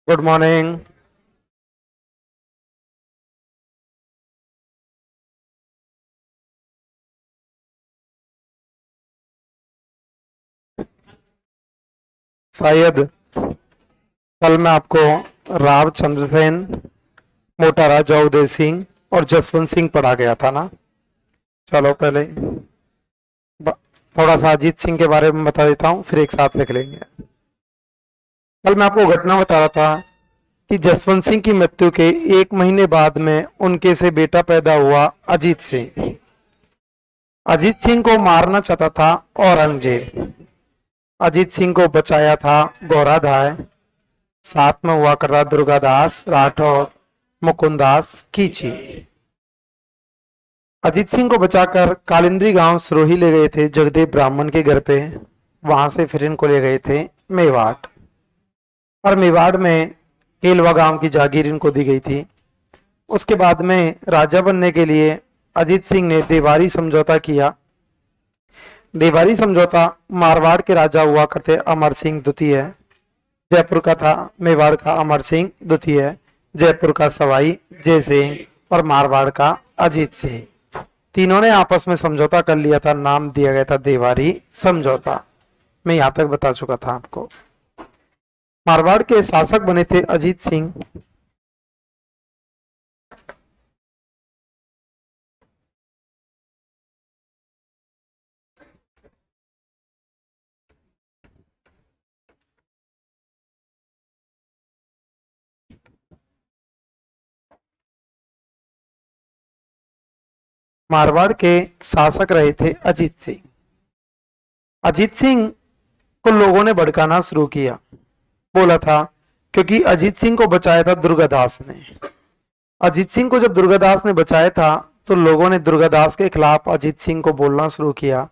Good morning. शायद कल मैं आपको राव चंद्रसेन, मोटा राजा उदय सिंह और जसवंत सिंह पढ़ा गया था ना। चलो पहले थोड़ा सा अजीत सिंह के बारे में बता देता हूँ, फिर एक साथ लिख लेंगे। कल मैं आपको घटना बता रहा था कि जसवंत सिंह की मृत्यु के 1 महीने बाद में उनके से बेटा पैदा हुआ अजीत सिंह। अजीत सिंह को मारना चाहता था औरंगजेब। अजीत सिंह को बचाया था गौराधाय। साथ में हुआ करता दुर्गादास राठौर, मुकुंदास कीची। अजीत सिंह को बचाकर कालिंदी गांव सिरोही ले गए थे जगदेव ब्राह्मण के घर पे। वहां से फिर इनको ले गए थे मेवाड़, और मेवाड़ में केलवा गांव की जागीर इनको दी गई थी। उसके बाद में राजा बनने के लिए अजीत सिंह ने देवारी समझौता किया। देवारी समझौता मारवाड़ के राजा हुआ करते अमर सिंह द्वितीय, जयपुर का था मेवाड़ का अमर सिंह द्वितीय, जयपुर का सवाई जय सिंह और मारवाड़ का अजीत सिंह। तीनों ने आपस में समझौता कर लिया था, नाम दिया गया था देवारी समझौता। मैं यहां तक बता चुका था आपको। मारवाड़ के शासक बने थे अजीत सिंह। मारवाड़ के शासक रहे थे अजीत सिंह। अजीत सिंह को लोगों ने भड़काना शुरू किया। बोला था क्योंकि अजीत सिंह को बचाया था दुर्गादास ने। अजीत सिंह को जब दुर्गादास ने बचाया था तो लोगों ने दुर्गादास के खिलाफ अजीत सिंह को बोलना शुरू किया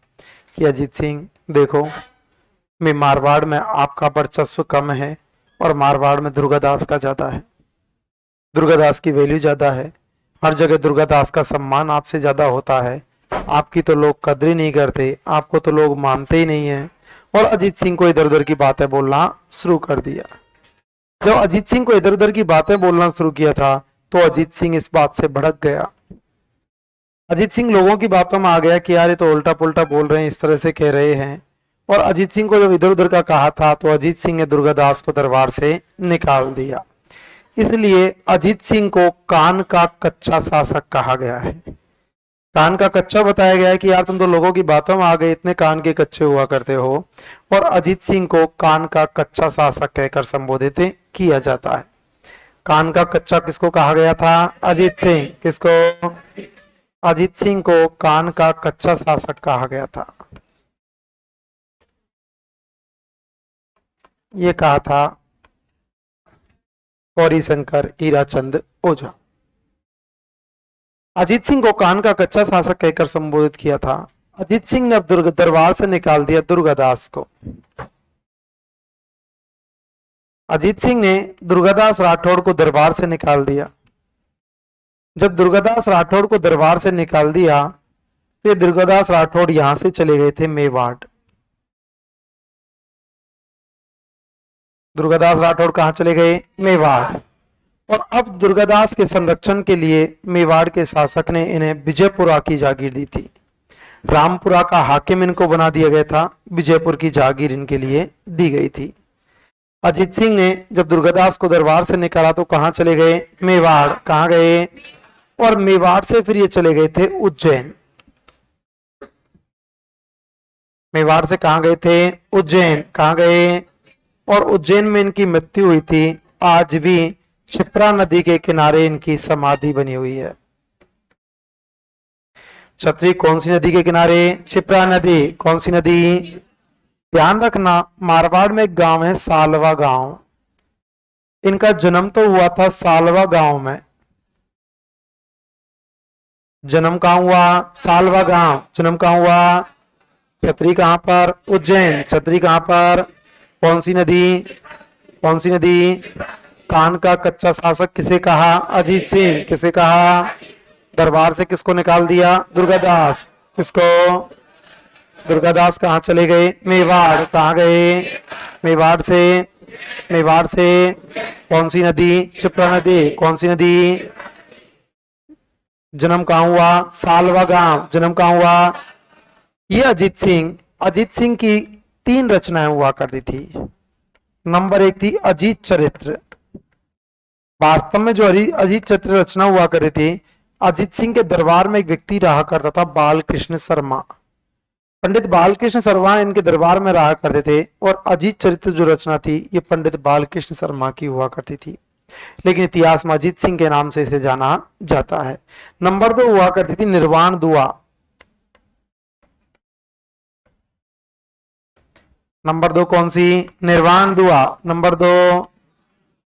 कि अजीत सिंह देखो, मैं मारवाड़ में आपका वर्चस्व कम है और मारवाड़ में दुर्गादास का ज्यादा है। दुर्गादास की वैल्यू ज्यादा है, हर जगह दुर्गादास का सम्मान आपसे ज्यादा होता है। आपकी तो लोग कदर ही नहीं करते, आपको तो लोग मानते ही नहीं है। और अजीत सिंह को इधर उधर की बातें बोलना शुरू कर दिया। जब अजीत सिंह को इधर उधर की बातें बोलना शुरू किया था तो अजीत सिंह इस बात से भड़क गया। अजीत सिंह लोगों की बातों में आ गया कि यार ये तो उल्टा पुल्टा बोल रहे हैं, इस तरह से कह रहे हैं। और अजीत सिंह को जब इधर उधर का कहा था तो अजीत सिंह ने दुर्गादास को दरबार से निकाल दिया। इसलिए अजीत सिंह को कान का कच्चा शासक कहा गया है। कान का कच्चा बताया गया है कि यार तुम तो लोगों की बातों में आ गए, इतने कान के कच्चे हुआ करते हो। और अजीत सिंह को कान का कच्चा शासक कहकर संबोधित किया जाता है। कान का कच्चा किसको कहा गया था? अजीत सिंह। किसको? अजीत सिंह को कान का कच्चा शासक कहा गया था। ये कहा था गौरी शंकर हीराचंद ओझा। अजीत सिंह को कान का कच्चा शासक कहकर संबोधित किया था। अजीत सिंह ने अब दरबार से निकाल दिया दुर्गादास को। अजीत सिंह ने दुर्गादास राठौड़ को दरबार से निकाल दिया। जब दुर्गादास राठौड़ को दरबार से निकाल दिया तो ये दुर्गादास राठौड़ यहां से चले गए थे मेवाड़। दुर्गादास राठौड़ कहां चले गए? मेवाड़। और अब दुर्गादास के संरक्षण के लिए मेवाड़ के शासक ने इन्हें विजयपुरा की जागीर दी थी। रामपुरा का हाकिम इनको बना दिया गया था, विजयपुर की जागीर इनके लिए दी गई थी। अजीत सिंह ने जब दुर्गादास को दरबार से निकाला तो कहां चले गए? मेवाड़। कहां गए? और मेवाड़ से फिर ये चले गए थे उज्जैन। मेवाड़ से कहां गए थे? उज्जैन। कहां गए? और उज्जैन में इनकी मृत्यु हुई थी। आज भी क्षिप्रा नदी के किनारे इनकी समाधि बनी हुई है। छतरी कौन सी नदी के किनारे? क्षिप्रा नदी। कौन सी नदी? ध्यान रखना, मारवाड़ में एक गांव है सालवा गांव। इनका जन्म तो हुआ था सालवा गांव में। जन्म कहां हुआ? सालवा गांव। जन्म कहां हुआ? छतरी कहां पर? उज्जैन। छतरी कहां पर? कौन सी नदी? कौन सी नदी? कान का कच्चा शासक किसे कहा? अजीत सिंह। किसे कहा? दरबार से किसको निकाल दिया? दुर्गादास। किसको? दुर्गादास कहां चले गए? मेवाड़। कहां गए? मेवाड़ से मेवाड़ से कौन सी नदी? क्षिप्रा नदी। कौन सी नदी? जन्म कहाँ हुआ? सालवा गांव। जन्म कहाँ हुआ? ये अजीत सिंह की 3 रचनाएं हुआ करती थी। नंबर 1 थी अजीत चरित्र। वास्तव में जो अजीत चरित्र रचना हुआ करती थी, अजीत सिंह के दरबार में एक व्यक्ति रहा करता था, बालकृष्ण शर्मा। पंडित बालकृष्ण शर्मा इनके दरबार में रहा करते थे और अजीत चरित्र जो रचना थी ये पंडित बालकृष्ण शर्मा की हुआ करती थी, लेकिन इतिहास में अजीत सिंह के नाम से इसे जाना जाता है। नंबर 2 हुआ करती थी निर्वाण दुआ। नंबर 2 कौन सी? निर्वाण दुआ, नंबर 2।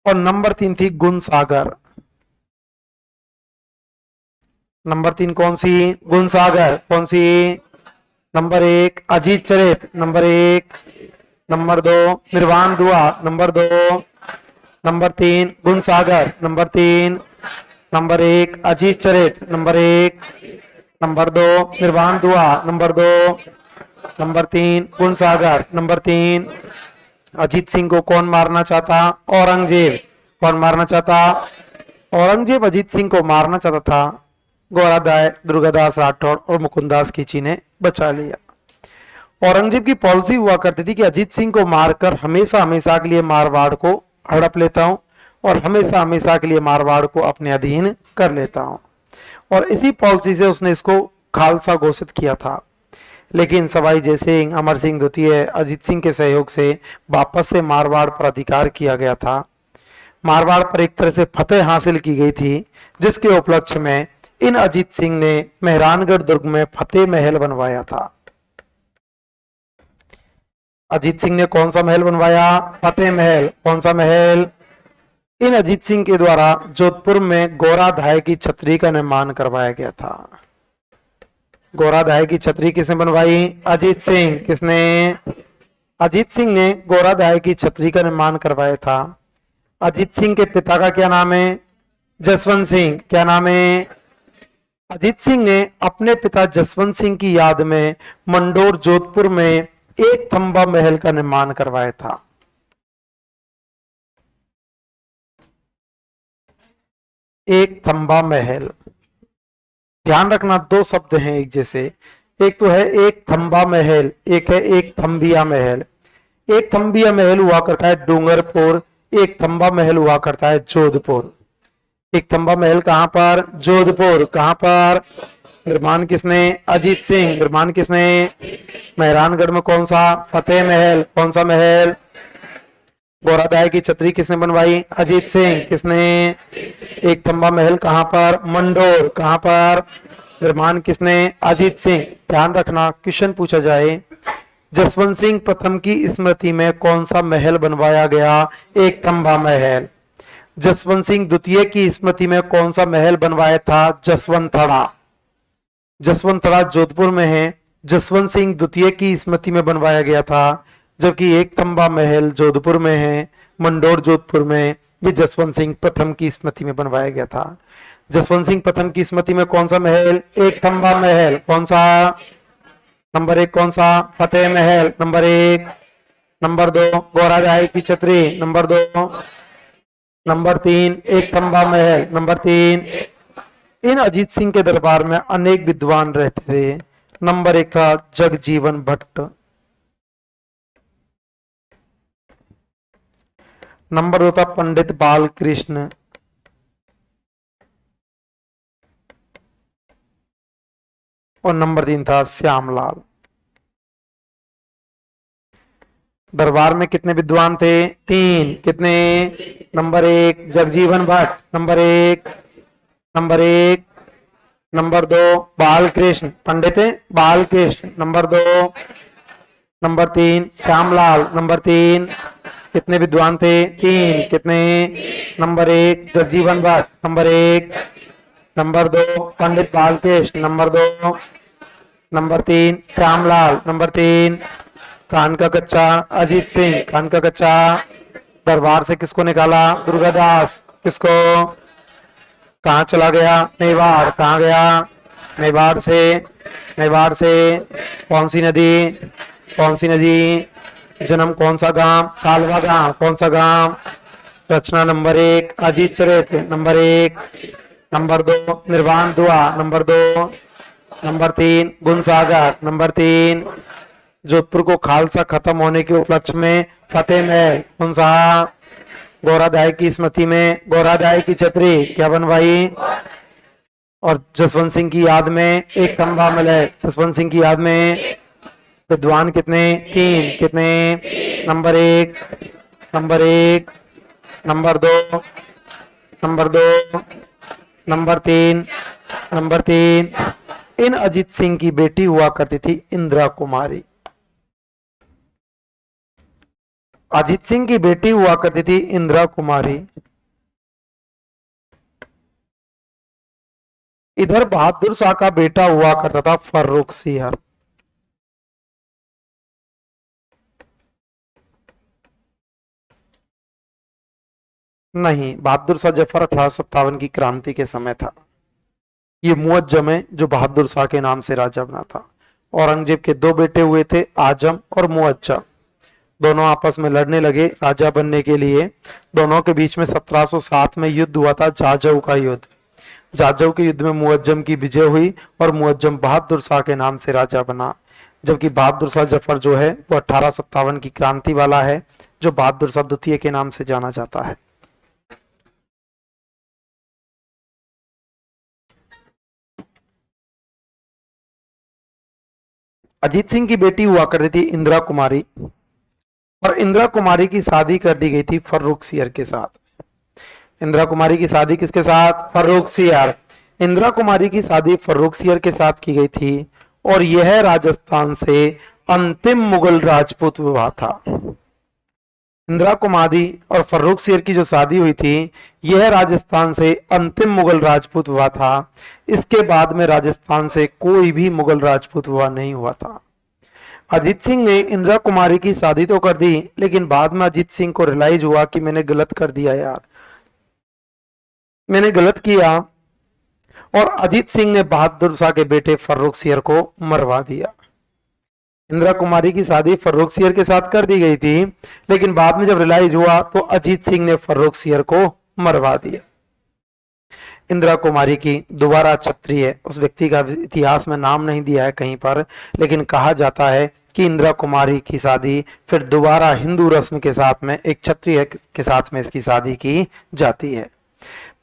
और नंबर 3 थी गुण सागर। नंबर 3 कौन सी? गुण सागर। कौन सी? नंबर 1 अजीत चरित, नंबर 1। नंबर 2 निर्वाण दुआ, नंबर 2। नंबर 3 गुण सागर, नंबर 3। नंबर 1 अजीत चरित, नंबर 1। नंबर 2 निर्वाण दुआ, नंबर 2। नंबर 3 गुण सागर, नंबर 3। अजीत सिंह को कौन मारना चाहता? औरंगजेब। कौन मारना चाहता? औरंगजेब अजीत सिंह को मारना चाहता था। गौरादाय, दुर्गादास राठौड़ और मुकुंदास खींची ने बचा लिया। औरंगजेब की पॉलिसी हुआ करती थी कि अजीत सिंह को मारकर हमेशा हमेशा के लिए मारवाड़ को हड़प लेता हूं और हमेशा हमेशा के लिए मारवाड़ को अपने अधीन कर लेता हूं, और इसी पॉलिसी से उसने इसको खालसा घोषित किया था। लेकिन सवाई जय सिंह, अमर सिंह द्वितीय, अजीत सिंह के सहयोग से वापस से मारवाड़ पर अधिकार किया गया था। मारवाड़ पर एक तरह से फतेह हासिल की गई थी, जिसके उपलक्ष्य में इन अजीत सिंह ने मेहरानगढ़ दुर्ग में फतेह महल बनवाया था। अजीत सिंह ने कौन सा महल बनवाया? फतेह महल। कौन सा महल? इन अजीत सिंह के द्वारा जोधपुर में गोराधाय की छतरी का निर्माण करवाया गया था। गोराधाय की छतरी किसने बनवाई? अजीत सिंह। किसने? अजीत सिंह ने गोराधाय की छतरी का निर्माण करवाया था। अजीत सिंह के पिता का क्या नाम है? जसवंत सिंह। क्या नाम है? अजीत सिंह ने अपने पिता जसवंत सिंह की याद में मंडोर जोधपुर में एक थंबा महल का निर्माण करवाया था। एक थंबा महल, ध्यान रखना 2 शब्द हैं एक जैसे। एक तो है एक थंबा महल, एक है एक थंबिया महल। एक थंबिया महल हुआ करता है डूंगरपुर, एक थंबा महल हुआ करता है जोधपुर। एक थंबा महल कहां पर? जोधपुर। कहां पर? निर्माण किसने? अजीत सिंह। निर्माण किसने? मेहरानगढ़ में कौन सा? फतेह महल। कौन सा महल? गोराधाय की छतरी किसने बनवाई? अजीत सिंह। किसने? एक थंबा महल कहां पर? मंडोर। कहां पर? निर्माण किसने? अजीत सिंह। ध्यान रखना क्वेश्चन पूछा जाए जसवंत सिंह प्रथम की स्मृति में कौन सा महल बनवाया गया? एक थंबा महल। जसवंत सिंह द्वितीय की स्मृति में कौन सा महल बनवाया था? जसवंतड़ा। जसवंतड़ा जोधपुर में है, जसवंत सिंह द्वितीय की स्मृति में बनवाया गया था। जबकि एक थंबा महल जोधपुर में है, मंडोर जोधपुर में, ये जसवंत सिंह प्रथम की स्मृति में बनवाया गया था। जसवंत सिंह प्रथम की स्मृति में कौन सा महल? एक थंबा महल। कौन सा? नंबर 1 कौन सा? फतेह महल, नंबर 1। नंबर 2 गोराधाय की छतरी, नंबर 2। नंबर 3 एक थंबा महल, नंबर 3। इन अजीत सिंह के दरबार में अनेक विद्वान रहते थे। नंबर 1 था जगजीवन भट्ट। नंबर 2 था पंडित बालकृष्ण। और नंबर 3 था श्यामलाल। दरबार में कितने विद्वान थे? 3। कितने? Number 1 Jagjivan Bhatt, number 1। Number 1। Number 2 Balkrishna, Pandit Balkrishna, number 2। Number 3 Shyamlal, number 3। कितने विद्वान थे? 3। कितने? Number 1 Jagjivan Bhatt, number 1। Number 2 Pandit Balkrishna, number 2। Number 3 Shyamlal, number 3। कान का कच्चा अजीत सिंह, कान का कच्चा। दरबार से किसको निकाला? दुर्गादास। किसको? कहाँ चला गया? मेवाड़। कहाँ गया? मेवाड़ से। मेवाड़ से कौन सी नदी? कौन सी नदी? जन्म कौन सा गांव? सालवा गांव। कौन सा गांव? रचना नंबर 1 अजीत चरित्र नंबर 1। नंबर 2 निर्वाण दुआ number 2। Number 3 Gunsagar number 3। Jodhpur को खालसा खत्म होने के उपलक्ष्य में फतेह महल कौन सा? गौराध्याय की स्मृति में गौराध्याय की छतरी क्या बनवाई? और जसवंत सिंह की याद में एक खंभा मिले। जसवंत सिंह की याद में विद्वान कितने? 3। कितने? Number 1 number 1 number 2 number 2 number 3 number 3। इन अजीत सिंह की बेटी हुआ करती थी इंदिरा कुमारी। अजीत सिंह की बेटी हुआ करती थी इंदिरा कुमारी। इधर बहादुर शाह का बेटा हुआ करता था फर्रुख सिंह। नहीं, बहादुर शाह जफर 1857 की क्रांति के समय था। ये मुअज्जम है जो बहादुर शाह के नाम से राजा बना था। औरंगजेब के 2 बेटे हुए थे, आजम और मुअज्जम। दोनों आपस में लड़ने लगे राजा बनने के लिए। दोनों के बीच में 1707 में युद्ध हुआ था, जाजऊ का युद्ध। जाजऊ के युद्ध में मुअज्जम की विजय हुई और मुअज्जम बहादुर शाह के नाम से राजा बना। जबकि बहादुर शाह जफर जो है वो 1857 की क्रांति वाला है, जो बहादुर शाह द्वितीय के नाम से जाना जाता है। अजीत सिंह की बेटी हुआ करती थी इंदिरा कुमारी, और इंदिरा कुमारी की शादी कर दी गई थी फर्रुख सिंह के साथ। इंदिरा कुमारी की शादी किसके साथ? फर्रुख सिंह। इंदिरा कुमारी की शादी फर्रुख सिंह के साथ की गई थी, और यह राजस्थान से अंतिम मुगल राजपूत विवाह था। इंदिरा कुमारी और फर्रुख सिंह की जो शादी हुई थी, यह राजस्थान से अंतिम मुगल राजपूत विवाह था। इसके बाद में राजस्थान से कोई भी मुगल राजपूत विवाह नहीं हुआ था। अजीत सिंह ने इंदिरा कुमारी की शादी तो कर दी, लेकिन बाद में अजीत सिंह को रियलाइज हुआ कि मैंने गलत कर दिया यार, मैंने गलत किया। और अजीत सिंह ने बहादुर शाह के बेटे फर्रुख सिंह को मरवा दिया। इंदिरा कुमारी की शादी फर्रुख सिंह के साथ कर दी गई थी, लेकिन बाद में जब रियलाइज हुआ तो अजीत सिंह ने फर्रुख सिंह को मरवा दिया। इंदिरा कुमारी की दोबारा छत्री है, उस व्यक्ति का इतिहास में नाम नहीं दिया है कहीं पर, लेकिन कहा जाता है कि इंदिरा कुमारी की शादी फिर दोबारा हिंदू रस्म के साथ में एक क्षत्रिय के साथ में इसकी शादी की जाती है।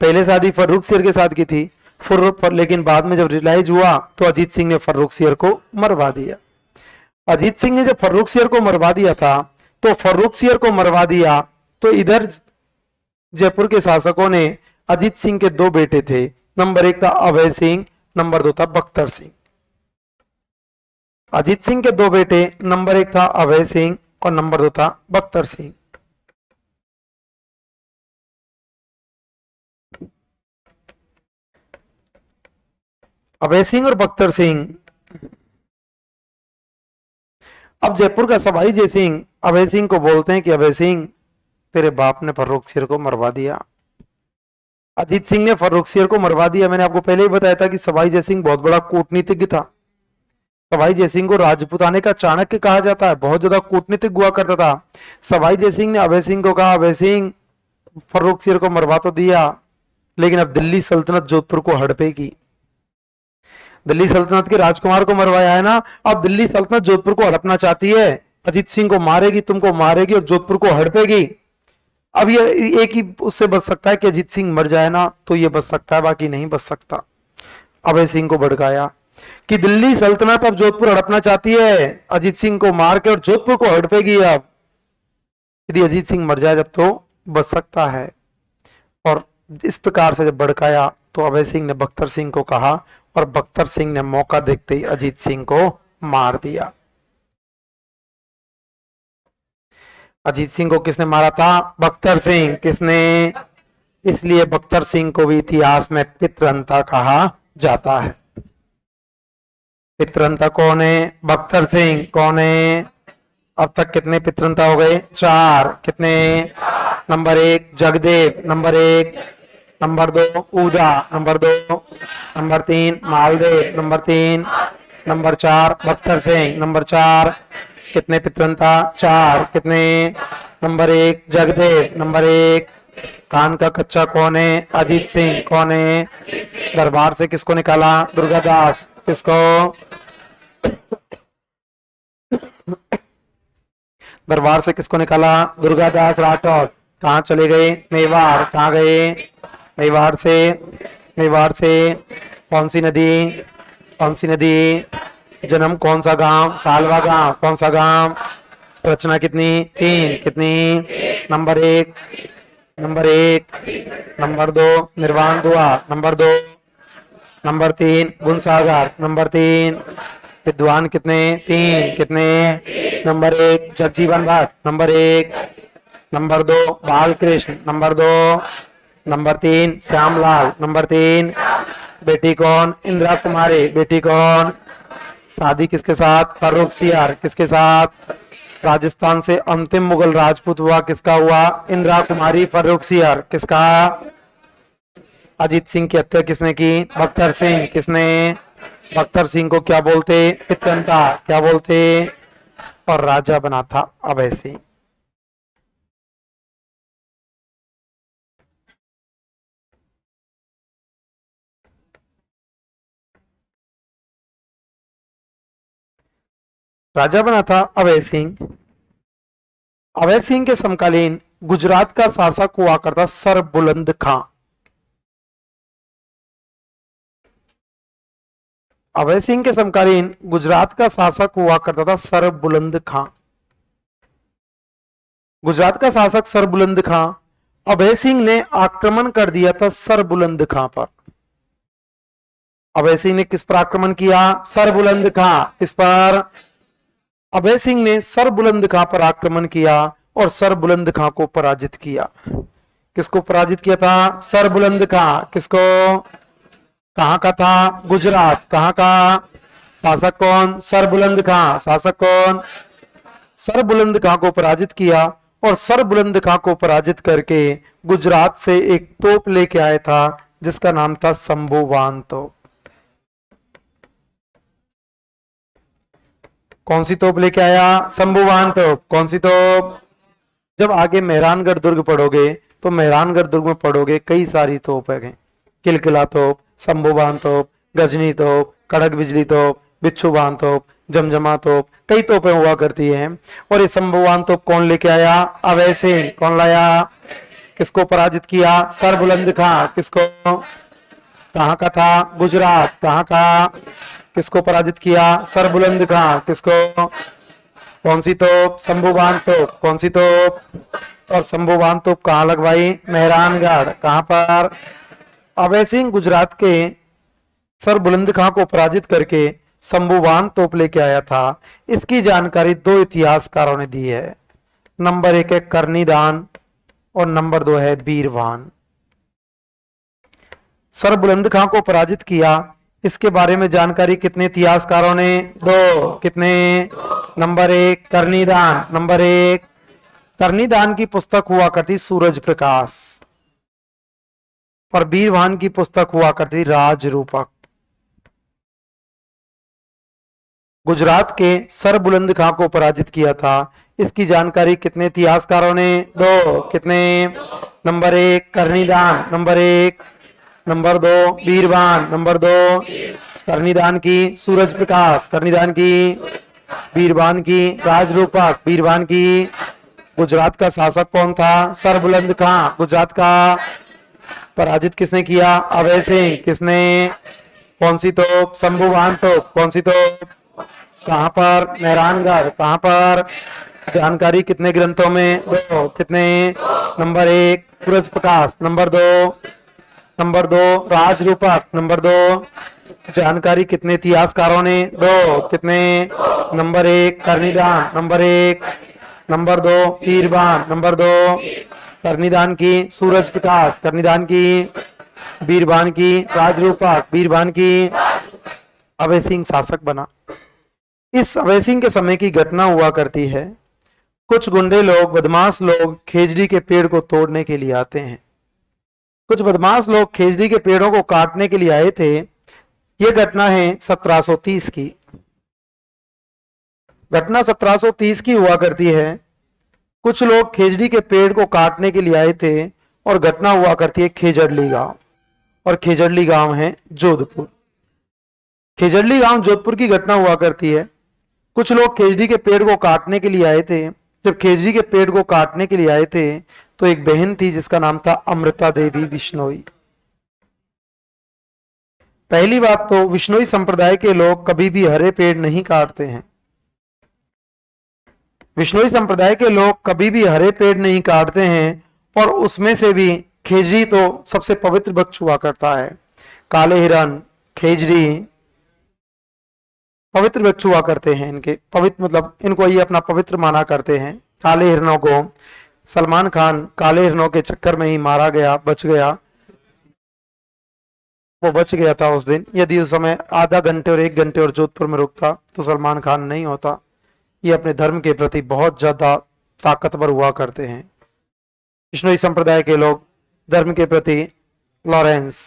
पहले शादी फर्रुख सिंह के साथ की थी, लेकिन बाद में जब रियलाइज हुआ तो अजीत सिंह ने फर्रुख सिंह को मरवा दिया। अजीत सिंह ने जब फर्रुख सिंह को मरवा दिया था, तो फर्रुख सिंह को मरवा दिया तो इधर जयपुर के शासकों ने, अजीत सिंह के 2 बेटे थे, नंबर 1 था अभय सिंह, नंबर 2 था बख्तर सिंह। अजीत सिंह के 2 बेटे, नंबर 1 था अभय सिंह और नंबर 2 था बख्तर सिंह। अभय सिंह और बख्तर सिंह। अब जयपुर का सवाई जय सिंह अभय सिंह को बोलते हैं कि अभय सिंह, तेरे बाप ने फर्रुख सिंह को मरवा दिया। अजीत सिंह ने फर्रुख सिंह को मरवा दिया। मैंने आपको पहले ही बताया था कि सवाई जय सिंह बहुत बड़ा कूटनीतिज्ञ था। सवाई जय सिंह को राजपूताने का चाणक्य कहा जाता है, बहुत ज्यादा कूटनीतिक हुआ करता था। सवाई जय सिंह ने अभय सिंह को कहा, अभय सिंह फर्रुख सिंह को मरवा तो दिया, लेकिन अब दिल्ली सल्तनत जोधपुर को हड़पेगी। दिल्ली सल्तनत के राजकुमार को मरवाया है ना, अब दिल्ली सल्तनत जोधपुर को हड़पना चाहती है। अजीत सिंह को मारेगी, तुमको मारेगी और जोधपुर को हड़पेगी। अब ये एक ही उससे बच सकता है कि अजीत सिंह मर जाए ना, तो ये बच सकता है, बाकी नहीं बच सकता। अभय सिंह को भड़काया कि दिल्ली सल्तनत अब जोधपुर हड़पना चाहती है, अजीत सिंह को मार के और जोधपुर को हड़पेगी। अब यदि अजीत सिंह मर जाए जब तो बच सकता है। और इस प्रकार से जब भड़काया तो अभय सिंह ने बख्तर सिंह को कहा, और बख्तर सिंह ने मौका देखते ही अजीत सिंह को मार दिया। अजीत सिंह को किसने मारा था? बख्तर सिंह। किसने? इसलिए बख्तर सिंह को भी इतिहास में पितृहंता कहा जाता है। पितृहंता कौन है? बख्तर सिंह। कौन है? अब तक कितने पितृहंता हो गए? 4। कितने? Number 1 Jagdev, number 1, number 2 Uda, number 2, number 3 Maldev, number 3, number 4 Bakhtar Singh, number 4, कितने पितरन था? 4। कितने? नंबर 1 जगदेव। नंबर 1 कान का कच्चा कौन है? अजीत सिंह। कौन है? दरबार से किसको निकाला? दुर्गादास। किसको? दरबार से किसको निकाला? दुर्गादास राठौर। कहाँ चले गए? मेवाड़। कहाँ गए? मेवाड़ से। मेवाड़ से कौन सी नदी? कौन सी नदी? जन्म कौन सा गांव? सालवा गांव। कौन सा गांव? रचना कितनी? 3। कितनी? नंबर 1 नंबर 1 नंबर 2 निर्वाण दुआ। Number 2 number 3 Gunsagar. नंबर 3 विद्वान कितने? 3। कितने? Number 1 Jagjivan Bhatt. Number 1 number 2 Balkrishna. Number 2 number 3 Shyamlal. Number 3 बेटी कौन? इंदिरा कुमारी। बेटी कौन? शादी किसके साथ? फर्रुख सियार। किसके साथ? राजस्थान से अंतिम मुगल राजपूत हुआ किसका हुआ? इंदिरा कुमारी फर्रुख सियार। किसका? अजीत सिंह की हत्या किसने की? बख्तर सिंह। किसने? बख्तर सिंह को क्या बोलते? पितरंता। क्या बोलते? और राजा बना था अभय सिंह। राजा बना था अभय सिंह। अभय सिंह के समकालीन गुजरात का शासक हुआ करता सर बुलंद खां। अभय सिंह के समकालीन गुजरात का शासक हुआ करता था सर बुलंद खां। गुजरात का शासक सर बुलंद खां। अभय सिंह ने आक्रमण कर दिया था सर बुलंद खां पर। अभय सिंह ने किस पर आक्रमण किया? सर बुलंद खां। किस पर? अभय सिंह ने सर बुलंद खां पर आक्रमण किया और सर बुलंद खां को पराजित किया। किसको पराजित किया था? सर बुलंद खां। किसको? कहां का था? गुजरात। कहां का? शासक कौन? सर बुलंद खां। शासक कौन? सर बुलंद खां को पराजित किया और सर बुलंद खां को पराजित करके गुजरात से एक तोप लेके आया था जिसका नाम था शंभुवान तोप। कौन सी तोप लेके आया? शंभुवान तोप। कौन सी तोप? जब आगे मेहरानगढ़ दुर्ग पढ़ोगे तो मेहरानगढ़ दुर्ग में पढ़ोगे कई सारी तोप है। किलकिला तोप, शंभुवान तोप, गजनी तोप, कड़क बिजली तोप, बिच्छुवान तोप, जमजमा तोप, कई तोपें हुआ करती हैं। और ये शंभुवान तोप कौन लेके आया? अभय सिंह। कौन लाया? किसको पराजित किया? सर बुलंद खां। किसको? कहां का था? गुजरात। कहां का? किसको पराजित किया? सर बुलंद खां। किसको? कौन सी तोप? शंभुवान तोप। कौन सी तोप? और शंभुवान तोप कहां लगवाई? मेहरानगढ़। कहां पर? अभय सिंह गुजरात के सर बुलंद खां को पराजित करके शंभुवान तोप लेके आया था। इसकी जानकारी 2 इतिहासकारों ने दी है। नंबर 1 है करनीदान और नंबर 2 है बीरवान। सर बुलंद खां को पराजित किया, इसके बारे में जानकारी कितने इतिहासकारों ने? 2। कितने? नंबर 1 करनीदान। नंबर 1 करनीदान की पुस्तक हुआ करती सूरज प्रकाश और बीरवान की पुस्तक हुआ करती राज रूपक। गुजरात के सर बुलंद खां को पराजित किया था, इसकी जानकारी कितने इतिहासकारों ने? 2। कितने? Number 1 Karnidan. Number 1 number 2 Birwan. Number 2 Karnidan की सूरज प्रकाश। करनीदान की बीरवान की राजरूपक। बीरवान की गुजरात का शासक कौन था? सर बुलंद खां। गुजरात का पराजित किसने किया? अभय सिंह। किसने? कौन सी तोप? शंभुवान तोप। कौन सी तोप? कहां पर? मेहरानगढ़। कहां पर? जानकारी कितने ग्रंथों में? 2। कितने? Number 1 Suraj Prakash. Number 2 Rajroopak. Number 2 जानकारी कितने इतिहासकारों ने? 2। कितने? Number 1 Karnidan. Number 1 number 2 Birwan. Number 2 Karnidan की सूरज प्रकाश। करनीदान की बीरवान की राजरूपक। बीरवान की अभय सिंह शासक बना। इस अभय सिंह के समय की घटना हुआ करती है, कुछ गुंडे लोग, बदमाश लोग खेजड़ी के पेड़ को तोड़ने के लिए आते हैं। कुछ बदमाश लोग खेजड़ी के पेड़ों को काटने के लिए आए थे। यह घटना है 1730 की। घटना 1730 की हुआ करती है। कुछ लोग खेजड़ी के पेड़ को काटने के लिए आए थे और घटना हुआ करती है खेजड़ली गांव, और खेजड़ली गांव है जोधपुर। खेजड़ली गांव जोधपुर की घटना हुआ करती है। कुछ लोग खेजड़ी के पेड़ को काटने के लिए आए थे। जब खेजड़ी के पेड़ को काटने के लिए आए थे तो एक बहन थी जिसका नाम था अमृता देवी बिश्नोई। पहली बात तो विश्नोई संप्रदाय के लोग कभी भी हरे पेड़ नहीं काटते हैं। विश्नोई संप्रदाय के लोग कभी भी हरे पेड़ नहीं काटते हैं, और उसमें से भी खेजड़ी तो सबसे पवित्र वृक्ष हुआ करता है। काले हिरन, खेजड़ी पवित्र वृक्ष हुआ करते हैं। इनके पवित्र मतलब इनको ये अपना पवित्र माना करते हैं। काले हिरणों को सलमान खान काले हिरणों के चक्कर में ही मारा गया, बच गया। वो बच गया था उस दिन। यदि उस समय आधा घंटे और 1 घंटे और जोधपुर में रुकता तो सलमान खान नहीं होता। ये अपने धर्म के प्रति बहुत ज्यादा ताकतवर हुआ करते हैं विष्णुई संप्रदाय के लोग। धर्म के प्रति लॉरेंस,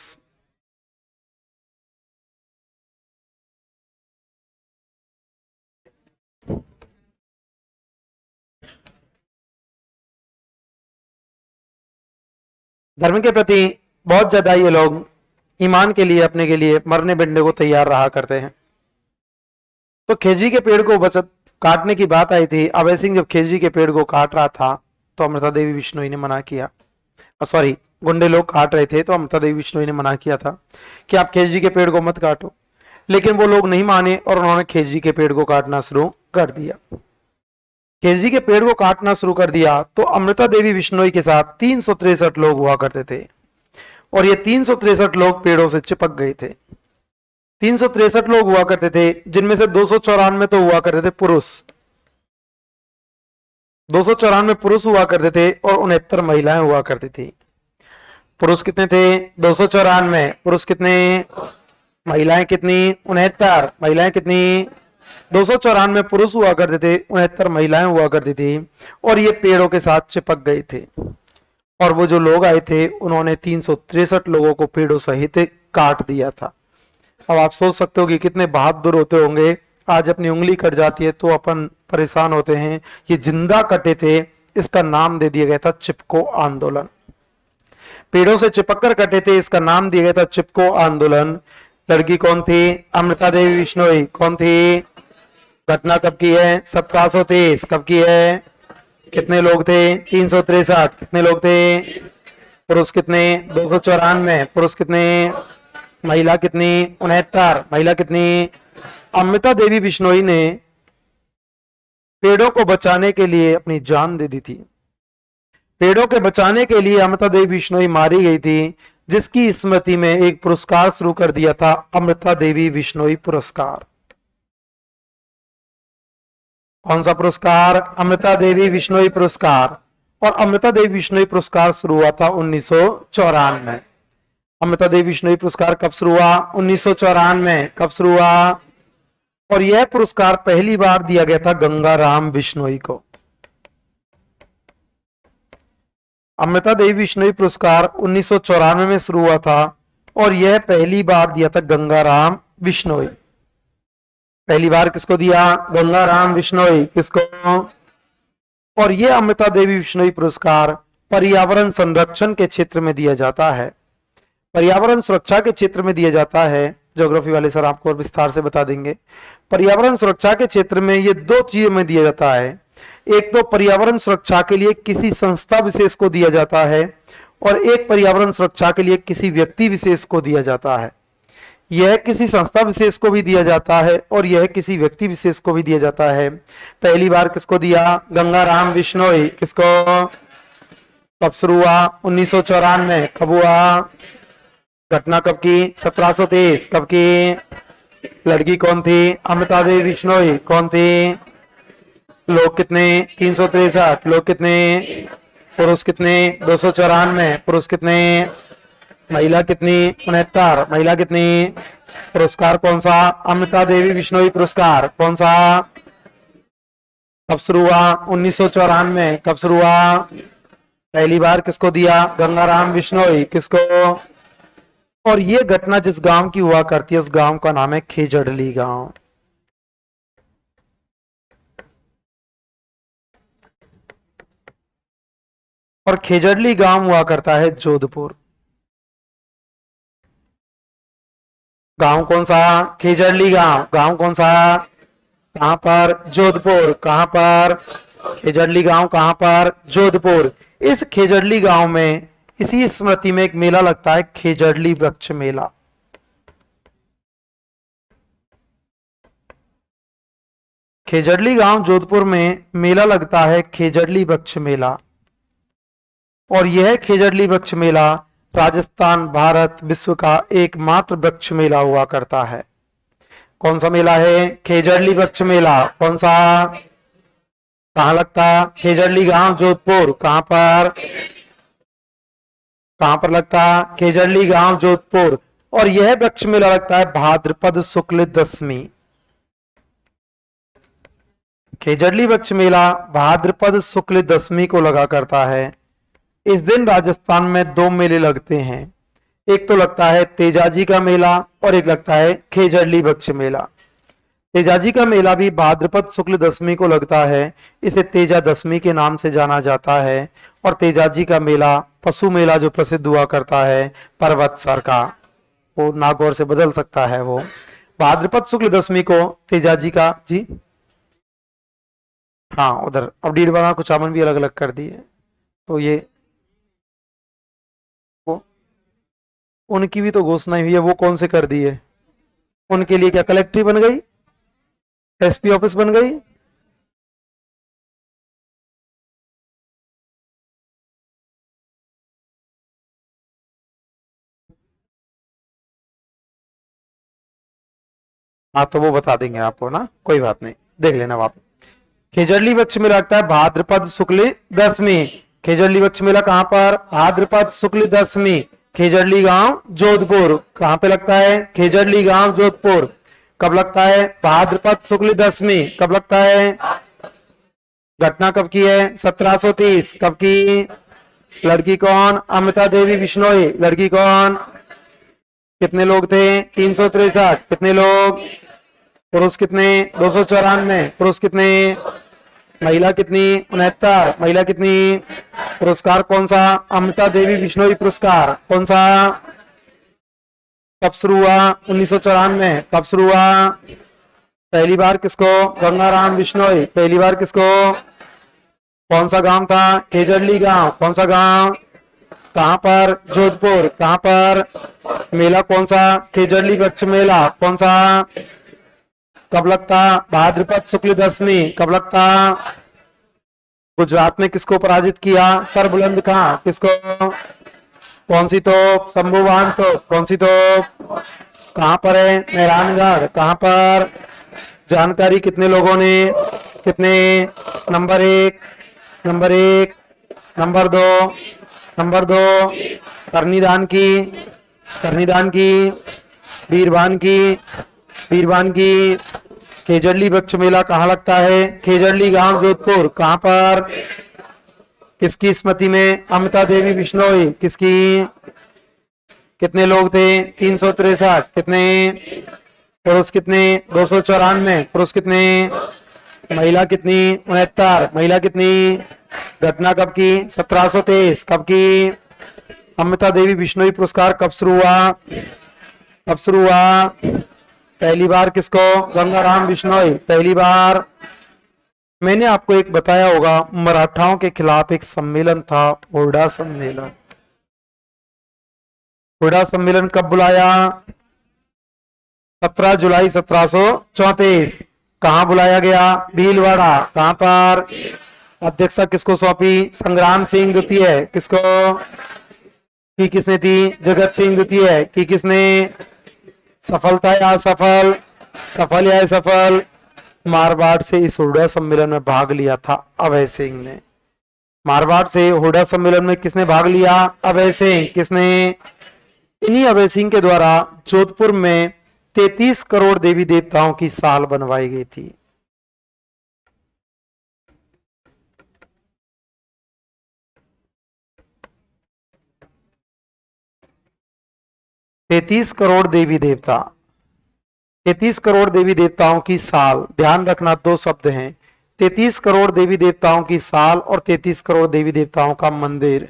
धर्म के प्रति बहुत ज्यादा ये लोग ईमान के लिए, अपने के लिए मरने बिड़ने को तैयार रहा करते हैं। तो खेजड़ी के पेड़ को बचत काटने की बात आई थी। अभय सिंह जब खेजड़ी के पेड़ को काट रहा था तो अमृता देवी बिश्नोई ने मना किया। सॉरी, गुंडे लोग काट रहे थे तो अमृता देवी बिश्नोई ने मना किया था कि आप खेजड़ी के पेड़ को मत काटो। लेकिन वो लोग नहीं माने और उन्होंने खेजड़ी के पेड़ को काटना शुरू कर दिया। खेजड़ी के पेड़ को काटना शुरू कर दिया तो अमृता देवी बिश्नोई के साथ 363 लोग हुआ करते थे, और ये 363 लोग पेड़ों से चिपक गए थे। 363 लोग हुआ करते थे, जिनमें से 294 तो हुआ करते थे पुरुष, 294 पुरुष हुआ करते थे और 69 महिलाएं हुआ करती थी। पुरुष कितने थे? 294 पुरुष कितने? महिलाएं कितनी? 69 महिलाएं कितनी? 294 पुरुष हुआ करते थे, 69 महिलाएं हुआ करती थी, और ये पेड़ों के साथ चिपक गए थे। और वो जो लोग आए थे उन्होंने 363 लोगों को पेड़ों सहित काट दिया था। अब आप सोच सकते हो कि कितने बहादुर होते होंगे। आज अपनी उंगली कट जाती है तो अपन परेशान होते हैं, ये जिंदा कटे थे, इसका नाम दे दिया गया था चिपको आंदोलन। पेड़ों से चिपककर कटे थे, इसका नाम दिया गया था चिपको आंदोलन। लड़की कौन थी? अमृता देवी बिश्नोई। कौन थी? घटना कब की है? 1723। कब की है? कितने लोग थे? 363। कितने लोग थे? पुरुष कितने? 294 पुरुष कितने? महिला कितनी? 69 महिला कितनी? अमृता देवी बिश्नोई ने पेड़ों को बचाने के लिए अपनी जान दे दी थी। पेड़ों के बचाने के लिए अमृता देवी बिश्नोई मारी गई थी, जिसकी स्मृति में एक पुरस्कार शुरू कर दिया था, अमृता देवी बिश्नोई पुरस्कार। कौन सा पुरस्कार? अमृता देवी बिश्नोई पुरस्कार। और अमृता देवी बिश्नोई पुरस्कार शुरू हुआ था 1994 में। अमृता देवी बिश्नोई पुरस्कार कब शुरू हुआ? 1994 में। कब शुरू हुआ? और यह पुरस्कार पहली बार दिया गया था गंगाराम बिश्नोई को। अमृता देवी बिश्नोई पुरस्कार 1994 में शुरू हुआ था और यह पहली बार दिया था गंगाराम बिश्नोई। पहली बार किसको दिया? गंगाराम बिश्नोई। किसको? और यह अमृता देवी बिश्नोई पुरस्कार पर्यावरण संरक्षण के क्षेत्र में दिया जाता है, पर्यावरण सुरक्षा के क्षेत्र में दिया जाता है। ज्योग्राफी वाले सर आपको और विस्तार से बता देंगे। पर्यावरण सुरक्षा के क्षेत्र में ये दो चीजों में दिया जाता है। एक तो पर्यावरण सुरक्षा के लिए किसी संस्था विशेष को दिया जाता है, और एक पर्यावरण सुरक्षा के लिए किसी व्यक्ति विशेष को दिया जाता है। यह किसी संस्था विशेष को भी दिया जाता है और यह किसी व्यक्ति विशेष को भी दिया जाता है। पहली बार किसको दिया? गंगाराम बिश्नोई। किसको? कब शुरू हुआ? 1994। कब हुआ? घटना कब की? 1723। कब की? लड़की कौन थी? अमृता देवी बिश्नोई। कौन थी? लोग कितने? 363। लोग कितने? पुरुष कितने? 294। पुरुष कितने? महिला कितनी? 69। महिला कितनी? पुरस्कार कौन सा? अमृता देवी बिश्नोई पुरस्कार। कौन सा? कब शुरू हुआ? 1994। कब शुरू हुआ? पहली बार किसको दिया? गंगाराम बिश्नोई। किसको? और ये घटना जिस गांव की हुआ करती है उस गांव का नाम है खेजड़ली गांव। और खेजड़ली गांव हुआ करता है जोधपुर। गांव कौन सा? खेजड़ली गांव। गांव कौन सा? कहां पर? जोधपुर। कहां पर? खेजड़ली गांव कहां पर? जोधपुर। इस खेजड़ली गांव में इसी स्मृति में एक मेला लगता है, खेजड़ली वृक्ष मेला। खेजड़ली गांव जोधपुर में मेला लगता है, खेजड़ली वृक्ष मेला। और यह खेजड़ली वृक्ष मेला राजस्थान, भारत, विश्व का एकमात्र वृक्ष मेला हुआ करता है। कौन सा मेला है? खेजड़ली वृक्ष मेला। कौन सा? कहां लगता? खेजड़ली गांव जोधपुर। कहां पर? कहां पर लगता? खेजड़ली गांव जोधपुर। और यह वृक्ष मेला लगता है भाद्रपद शुक्ल दशमी। खेजड़ली वृक्ष मेला भाद्रपद शुक्ल दशमी को लगा करता है। इस दिन राजस्थान में दो मेले लगते हैं, एक तो लगता है तेजाजी का मेला और एक लगता है खेजड़ली वृक्ष मेला। तेजाजी का मेला भी भाद्रपद शुक्ल दशमी को लगता है, इसे तेजा दशमी के नाम से जाना जाता है। और तेजाजी का मेला पशु मेला जो प्रसिद्ध हुआ करता है पर्वतसर का, वो नागौर से बदल सकता है। वो भाद्रपद शुक्ल दशमी को तेजाजी का जी हाँ उधर अब डीडवाना कुचामन भी अलग अलग कर दिए, तो ये वो उनकी भी तो घोषणा हुई है, वो कौन से कर दी है? उनके लिए क्या कलेक्ट्री बन गई? एसपी ऑफिस बन गई? हाँ तो वो बता देंगे आपको ना, कोई बात नहीं, देख लेना आप। खेजड़ली वृक्ष मेला लगता है भाद्रपद शुक्ल दशमी। खेजड़ली वृक्ष मेला कहां पर? भाद्रपद शुक्ल दशमी। खेजड़ली गांव जोधपुर। कहां पे लगता है? खेजड़ली गांव जोधपुर। कब लगता है? भाद्रपद शुक्ल दशमी। कब लगता है? घटना कब की है? 1730। कब की? लड़की कौन? अमृता देवी बिश्नोई। लड़की कौन? कितने लोग थे? 363। कितने लोग? पुरुष कितने? 294। पुरुष कितने? महिला कितनी? 69। महिला कितनी? पुरस्कार कौन सा? अमृता देवी बिश्नोई पुरस्कार। कौन सा? कब शुरू हुआ? 1994। कब शुरू हुआ? पहली बार किसको? गंगाराम बिश्नोई। पहली बार किसको? कौन सा गांव था? खेजड़ली गांव। कौन सा गांव? कहां पर? जोधपुर। कहां पर? मेला कौन सा? खेजड़ली वृक्ष मेला। कौन सा? कब लगता? भाद्रपद शुक्ल दशमी। कब लगता? गुजरात में किसको पराजित किया? सर बुलंद खां। किसको? कौन सी तोप? शंभुवान तोप। कौन सी तोप? कहां पर है? मेहरानगढ़। कहां पर? जानकारी कितने लोगों ने? कितने? नंबर एक, नंबर एक, नंबर दो, नंबर दो, करनीदान की, करनीदान की, बीरबान की, बीरबान की। खेजड़ली वृक्ष मेला कहाँ लगता है? खेजड़ली गांव जोधपुर। कहां पर? किसकी स्मृति में? अमृता देवी बिश्नोई। किसकी? कितने लोग थे? 363। कितने? पुरुष कितने? 294। पुरुष कितने? महिला कितनी? 69। महिला कितनी? घटना कब की? 1723। कब की? अमृता देवी बिश्नोई पुरस्कार कब शुरू हुआ? कब शुरू हुआ? पहली बार किसको? गंगाराम बिश्नोई। पहली बार। मैंने आपको एक बताया होगा, मराठाओं के खिलाफ एक सम्मेलन था, हुडा सम्मेलन। हुडा सम्मेलन कब बुलाया? 17 जुलाई 1734। कहां बुलाया गया? भीलवाड़ा। कहां पर? अध्यक्षता किसको सौंपी? संग्राम सिंह द्वितीय। किसको? की किसने थी? जगत सिंह द्वितीय। की किसने? सफलता या असफल? सफल या असफल? मारवाड़ से इस हुडा सम्मेलन में भाग लिया था अभय सिंह ने। मारवाड़ से हुडा सम्मेलन में किसने भाग लिया? अभय सिंह। किसने? इन्हीं अभय सिंह के द्वारा जोधपुर में 33 करोड़ देवी देवताओं की साल बनवाई गई थी। तैतीस करोड़ देवी देवता, 33 करोड़ देवी देवताओं की साल। ध्यान रखना, दो शब्द हैं, 33 करोड़ देवी देवताओं की साल और 33 करोड़ देवी देवताओं का मंदिर।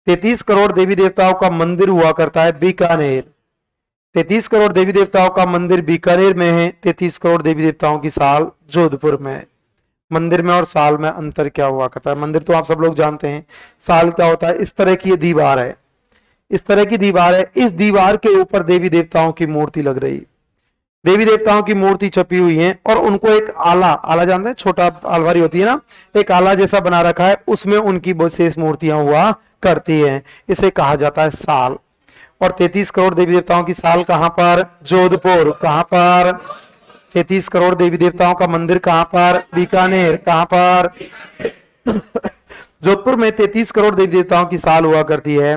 33 करोड़ देवी देवताओं का मंदिर हुआ करता है बीकानेर। 33 करोड़ देवी देवताओं का मंदिर बीकानेर में है। 33 करोड़ देवी देवताओं की साल जोधपुर में है। मंदिर में और साल में अंतर क्या हुआ करता है? मंदिर तो आप सब लोग जानते हैं, साल क्या होता है। इस तरह की ये दीवार है, इस तरह की दीवार है। इस दीवार के ऊपर देवी देवताओं की मूर्ति लग रही, देवी देवताओं की मूर्ति छपी हुई है और उनको एक आला, आला जानते हैं, छोटा अलमारी होती है ना, एक आला जैसा बना रखा है, उसमें उनकी विशेष मूर्तियां हुआ करती हैं। इसे कहा जाता है साल। और 33 करोड़ देवी देवताओं की साल कहां पर? जोधपुर। कहां पर? 33 करोड़ देवी देवताओं का मंदिर कहां पर? बीकानेर। कहां पर? जोधपुर में 33 करोड़ देवी देवताओं की साल हुआ करती है,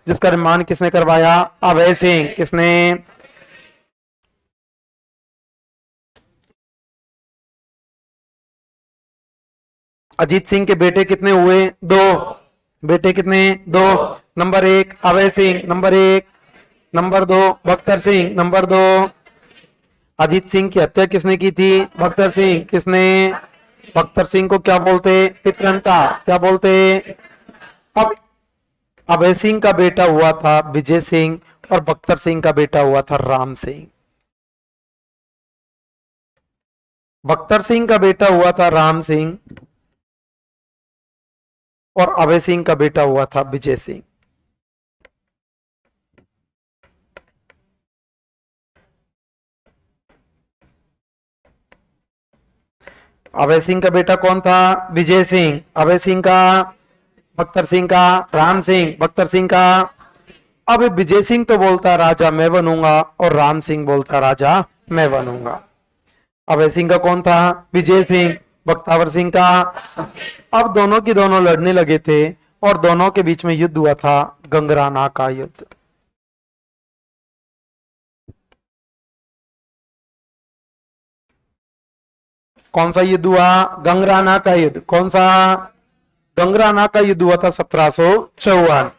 जिसका निर्माण किसने करवाया? अभय सिंह। किसने? अजीत सिंह के बेटे कितने हुए? 2 बेटे। कितने? 2। Number 1 Abhay Singh, number 1। Number 2 Bakhtar Singh, number 2। Ajit Singh की हत्या किसने की थी? बख्तर सिंह। किसने? बख्तर सिंह को क्या बोलते? पितरंता। क्या बोलते? अब अभय सिंह का बेटा हुआ था विजय सिंह और बख्तर सिंह का बेटा हुआ था राम सिंह। बख्तर सिंह का बेटा हुआ था राम सिंह और अभय सिंह का बेटा हुआ था विजय सिंह। अभय सिंह का बेटा कौन था? विजय सिंह। अभय सिंह का? बख्तर सिंह का? राम सिंह। बख्तर सिंह का? अब विजय सिंह तो बोलता राजा मैं बनूंगा और राम सिंह बोलता राजा मैं बनूंगा। अभय सिंह का कौन था? विजय सिंह। बख्तावर सिंह का? अब दोनों की दोनों लड़ने लगे थे और दोनों के बीच में युद्ध हुआ था, गंगराना का युद्ध। कौन सा युद्ध हुआ? गंगराना का युद्ध। कौन सा? गंगराना का युद्ध हुआ था 1754।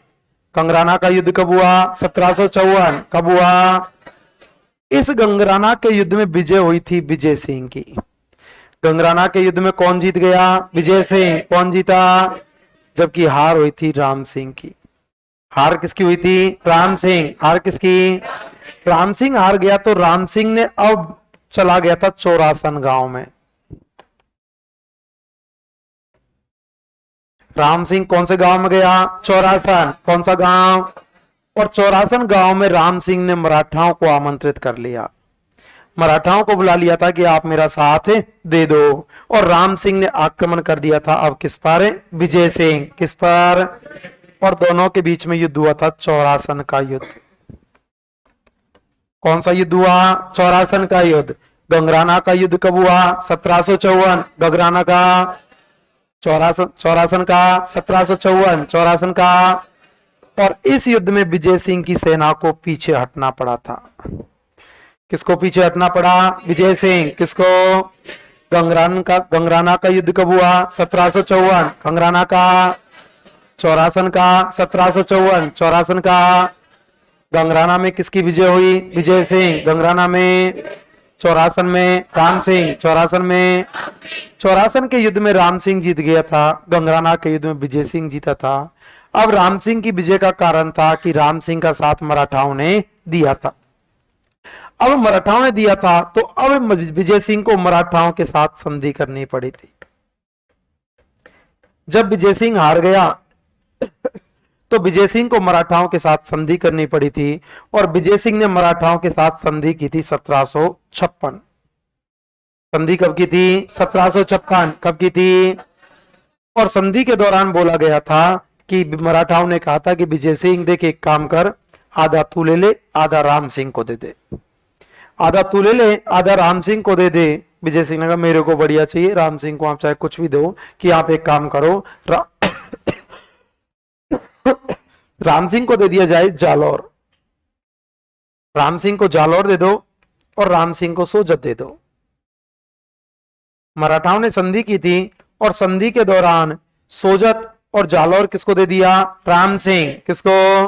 गंगराना का युद्ध कब हुआ? 1754। कब हुआ? इस गंगराना के युद्ध में विजय हुई थी विजय सिंह की। गंगराना के युद्ध में कौन जीत गया? विजय सिंह। कौन जीता? जबकि हार हुई थी राम सिंह की। हार किसकी हुई थी? राम सिंह। हार किसकी? राम सिंह हार गया तो राम सिंह ने अब चला गया था चौरासन गांव में। राम सिंह कौन से गांव में गया? चौरासन। कौन सा गांव? और चौरासन गांव में राम सिंह ने मराठाओं को आमंत्रित कर लिया, मराठाओं को बुला लिया था कि आप मेरा साथ दे दो। और राम सिंह ने आक्रमण कर दिया था अब किस पर? विजय सिंह। किस पर? और दोनों के बीच में युद्ध हुआ था चौरासन का युद्ध। कौन सा युद्ध हुआ? चौरासन का युद्ध। गंगराना का युद्ध कब हुआ? 1754। गंगराना का? चौरासन का 1754। चौरासन का? और इस युद्ध में विजय सिंह की सेना को पीछे हटना पड़ा था। किसको पीछे हटना पड़ा? विजय सिंह। किसको? गंगराना का युद्ध कब हुआ? 1754। गंगराना का? चौरासन का? 1754। चौरासन का? गंगराना में किसकी विजय हुई? विजय सिंह। गंगराना में? चौरासन में राम सिंह। चौरासन में? चौरासन के युद्ध में राम सिंह जीत गया था, गंगराना के युद्ध में विजय सिंह जीता था। अब राम सिंह की विजय का कारण था कि राम सिंह का साथ मराठाओं ने दिया था। अब मराठाओं ने दिया था तो अब विजय सिंह को मराठाओं के साथ संधि करनी पड़ी थी। जब विजय सिंह हार गया तो विजय सिंह को मराठाओं के साथ संधि करनी पड़ी थी और विजय सिंह ने मराठाओं के साथ संधि की थी 1756। संधि कब की थी? 1756। कब की थी? और संधि के दौरान बोला गया था कि मराठाओं ने कहा था कि विजय सिंह देख एक काम कर, आधा तू ले ले, आधा राम सिंह को दे दे। आधा तू ले ले, आधा राम सिंह को दे दे। विजय सिंह ने कहा मेरे को बढ़िया चाहिए, राम सिंह को आप चाहे कुछ भी दो, कि आप एक काम करो राम सिंह को दे दिया जाए जालौर, राम सिंह को जालौर दे दो और राम सिंह को सोजत दे दो। मराठाओं ने संधि की थी और संधि के दौरान सोजत और जालौर किसको दे दिया? राम सिंह। किसको?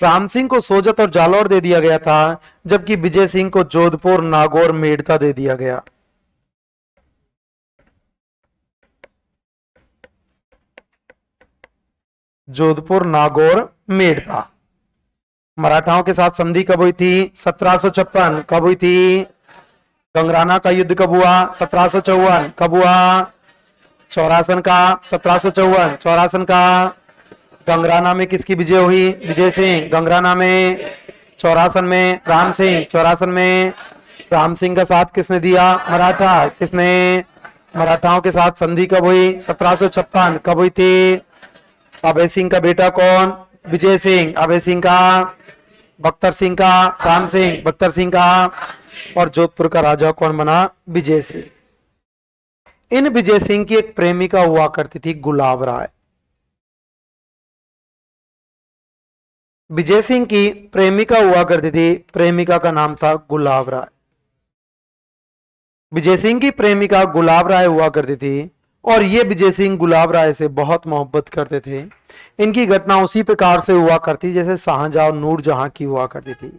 राम सिंह को सोजत और जालौर दे दिया गया था, जबकि विजय सिंह को जोधपुर, नागौर, मेड़ता दे दिया गया। जोधपुर, नागौर, मेड़ता। मराठाओं के साथ संधि कब हुई थी? 1756। कब हुई थी? गंगराना का युद्ध कब हुआ? 1754। कब हुआ? चौरासन का 1754। चौरासन का। गंगराना में किसकी विजय हुई? विजय सिंह। गंगराना में। चौरासन में राम सिंह। चौरासन में राम सिंह का साथ किसने दिया? मराठा। किसने? मराठाओं के साथ संधि कब हुई? 1756। कब हुई थी? अभय सिंह का बेटा कौन? विजय सिंह। अभय सिंह का। बख्तर सिंह का। राम सिंह। बख्तर सिंह का। और जोधपुर का राजा कौन बना? विजय सिंह। इन विजय सिंह की एक प्रेमिका हुआ करती थी, गुलाब राय। विजय सिंह की प्रेमिका हुआ करती थी, प्रेमिका का नाम था गुलाब राय। विजय सिंह की प्रेमिका गुलाब राय हुआ करती थी और ये विजय सिंह गुलाब राय से बहुत मोहब्बत करते थे। इनकी घटना उसी प्रकार से हुआ करती जैसे शाहजहां और नूरजहां की हुआ करती थी।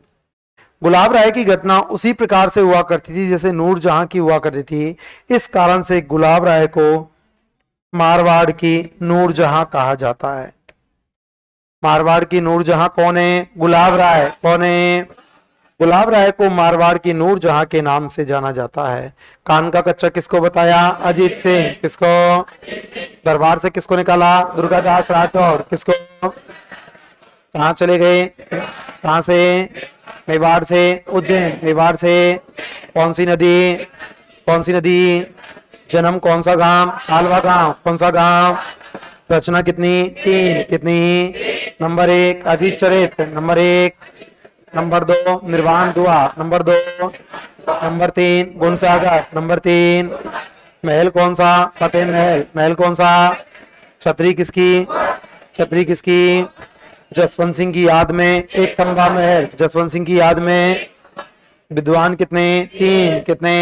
गुलाब राय की घटना उसी प्रकार से हुआ करती थी जैसे नूरजहां की हुआ करती थी। इस कारण से गुलाब राय को मारवाड़ की नूरजहां कहा जाता है। मारवाड़ की नूरजहां कौन है? गुलाब राय। कौन है? गुलाब राय को मारवाड़ की नूरजहां के नाम से जाना जाता है। कान का कच्चा किसको बताया? अजीत सिंह। किसको? दरबार से किसको निकाला? दुर्गादास राठौर। किसको? कहाँ चले गए? कहाँ से? मेवाड़ से। उज्जैन। मेवाड़ से। कौन सी नदी? कौन सी नदी? जन्म कौन सा गांव? सालवा गांव। कौन सा गांव? रचना कितनी? 3। कितनी? नंबर 1 अजीत चरित्र। नंबर 1। नंबर 2 निर्वाण दुआ। नंबर 2। नंबर 3 गुणसागर। नंबर 3 महल कौन सा? फतेह महल। महल कौन सा? छतरी किसकी? छतरी किसकी? जसवंत सिंह की याद में एक खंबा महल। जसवंत सिंह की याद में। विद्वान कितने? 3। कितने?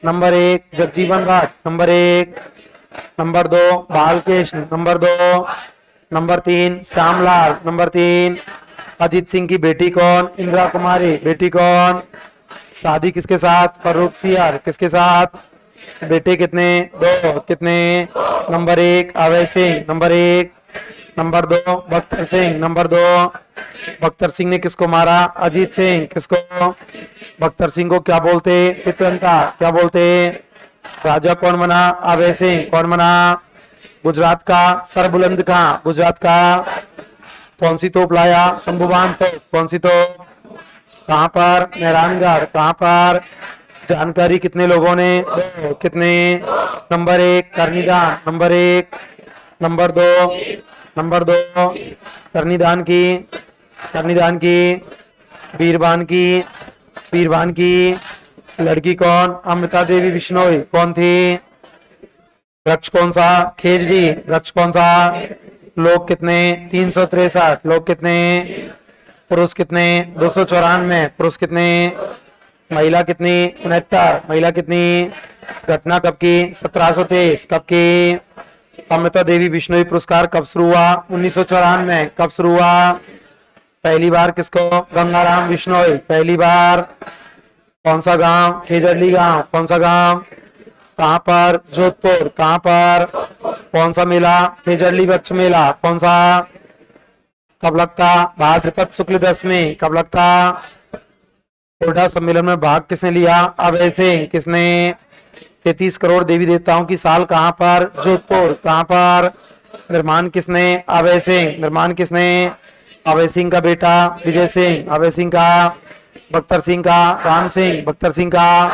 Number 1 Jagjivan Raj. Number 1। Number 2 Balkrishna. Number 2। Number 3 Shyamlal. Number 3 Ajit Singh की बेटी कौन? इंदिरा कुमारी। बेटी कौन? शादी किसके साथ? फर्रुख सियार। किसके साथ? बेटे कितने? 2। कितने? Number 1 Abhay Singh. Number 1। Number 2 Bakhtar Singh. Number 2 Bakhtar Singh ने किसको मारा? अजीत सिंह। किसको? बख्तर सिंह को क्या बोलते? पितरंता। क्या बोलते? राजा कौन बना? अभय सिंह। कौन बना? गुजरात का सरबुलंद खां। गुजरात का कौन सी तोप लाया? शंभुबान तोप। कौन सी तोप? कहां पर? मेहरानगढ़। कहां पर? जानकारी कितने लोगों ने? 2। कितने? Number 1 Karnidan. Number 1। Number 2। Number 2 Karnidan की। करनीदान की। बीरबान की। बीरबान की लड़की कौन? अमृता देवी बिश्नोई। कौन थी? वृक्ष कौन सा? खेजड़ी। वृक्ष कौन सा? लोग कितने? 363। लोग कितने? पुरुष कितने? 294। पुरुष कितने? महिला कितनी? 69। महिला कितनी? घटना कब की? 1723। कब की? अमृता देवी बिश्नोई पुरस्कार कब शुरू हुआ? 1994। कब शुरू हुआ? पहली बार किसको? गंगाराम बिश्नोई। पहली बार। कौन सा गांव? खेजड़ली गांव। कौन सा गांव? कहां पर? जोधपुर। कहां पर? कौन सा मेला? खेजड़ली वृक्ष मेला। कौन सा? कब लगता? भाद्रपद शुक्ल दशमी। कब लगता? कोटा सम्मेलन में भाग किसने लिया? अभय सिंह। किसने? 33 करोड़ देवी देवताओं की साल कहां पर? जोधपुर। कहां पर? निर्माण किसने? अभय सिंह। निर्माण किसने? अभय सिंह का बेटा विजय सिंह। अभय सिंह का। बख्तर सिंह का। राम सिंह। बख्तर सिंह का।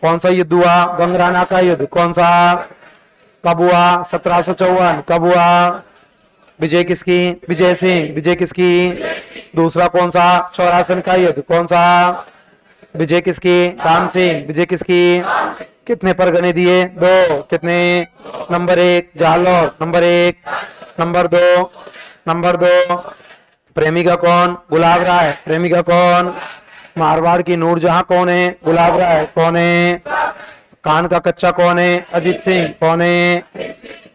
कौन सा युद्ध हुआ? गंगराना का युद्ध। कौन सा? कब हुआ? 1754। कब हुआ? विजय किसकी? विजय सिंह। विजय किसकी? दूसरा कौन सा? चौरासन का युद्ध। कौन सा? विजय किसकी? राम सिंह। विजय किसकी? कितने परगने दिए? 2। कितने? Number 1 Jalore. Number 1। Number 2। Number 2 प्रेमिका कौन? गुलाब राय। प्रेमिका कौन? मारवाड़ की नूरजहां कौन है? गुलाब राय। कौन है? कान का कच्चा कौन है? अजीत सिंह। कौन है?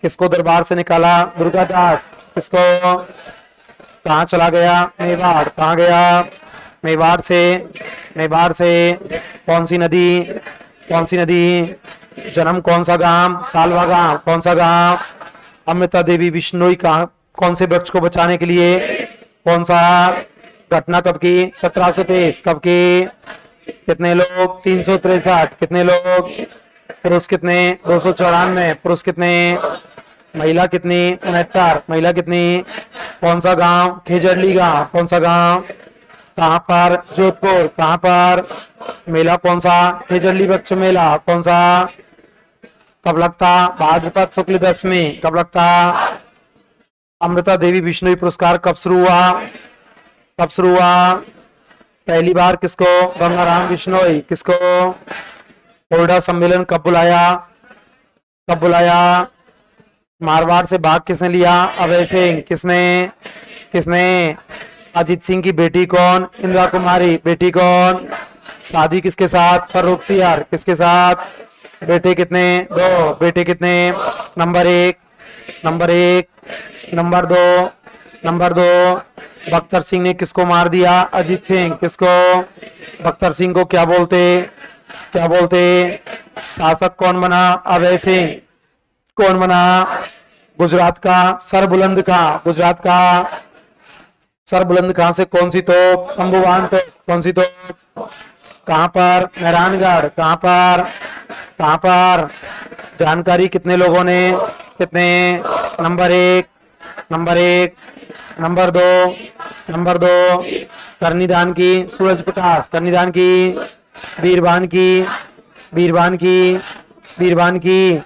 किसको दरबार से निकाला? दुर्गादास। किसको? कहाँ चला गया? मेवाड़। कहाँ गया? मेवाड़ से। मेवाड़ से कौन सी नदी? कौन सी नदी? जन्म कौन सा गांव? सालवा गांव। कौन सा गांव? अमृता देवी बिश्नोई कहाँ कौन से वृक्ष को बचाने के लिए? कौन सा? घटना कब की? 1723। कब की? कितने लोग? 363। कितने लोग? पुरुष कितने? 294। पुरुष कितने? महिला कितनी? 69। महिला कितनी? कौन सा गांव? खेजड़ली गांव। कौन सा गांव? कहाँ पर? जोधपुर। कहाँ पर? मेला कौन सा? खेजड़ली वृक्ष मेला। कौन सा? कब लगता? भाद्रपद शुक्ल दशमी। कब लगता? अमृता देवी बिश्नोई पुरस्कार कब शुरू हुआ? कब शुरू हुआ? पहली बार किसको? गंगाराम बिश्नोई। किसको? ओरडा सम्मेलन कब बुलाया? कब बुलाया? मारवाड़ से भाग किसने लिया? अभय सिंह। किसने? किसने? अजीत सिंह की बेटी कौन? इंदिरा कुमारी। बेटी कौन? शादी किसके साथ? फर्रुख सियार। किसके साथ? बेटे कितने? 2। बेटे कितने? Number 1। Number 1। Number 2। Number 2। Bakhtar Singh ने किसको मार दिया? अजीत सिंह। किसको? बख्तर सिंह को क्या बोलते? क्या बोलते? शासक कौन बना? अभय सिंह। कौन बना? गुजरात का सरबुलंद का। गुजरात का सरबुलंद कहां से? कौन सी तोप? शंभुवान तोप। कौन सी तोप? कहां पर? मेहरानगढ़। कहां पर? कहां पर? जानकारी कितने लोगों ने? कितने? Number 1। Number 1। Number 2। Number 2। Karnidan की सूरज प्रकाश। करनीदान की वीरबान की। वीरबान की। वीरबान की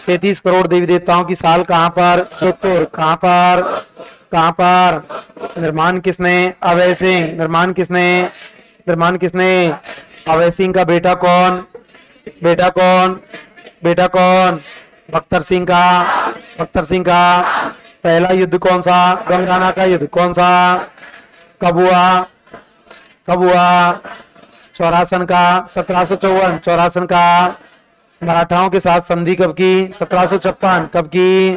33 करोड़ देवी देवताओं की साल कहां पर? जोधपुर। कहां पर? कहां पर? निर्माण किसने? अभय सिंह। निर्माण किसने? निर्माण किसने? अभय सिंह का बेटा कौन? बेटा कौन? बेटा कौन? बख्तर सिंह का। बख्तर सिंह का पहला युद्ध कौन सा? गंगाना का युद्ध। कौन सा? कब हुआ? कब हुआ? चौरासन का। 1754। चौरासन का मराठाओं के साथ संधि कब की? 1756। कब की?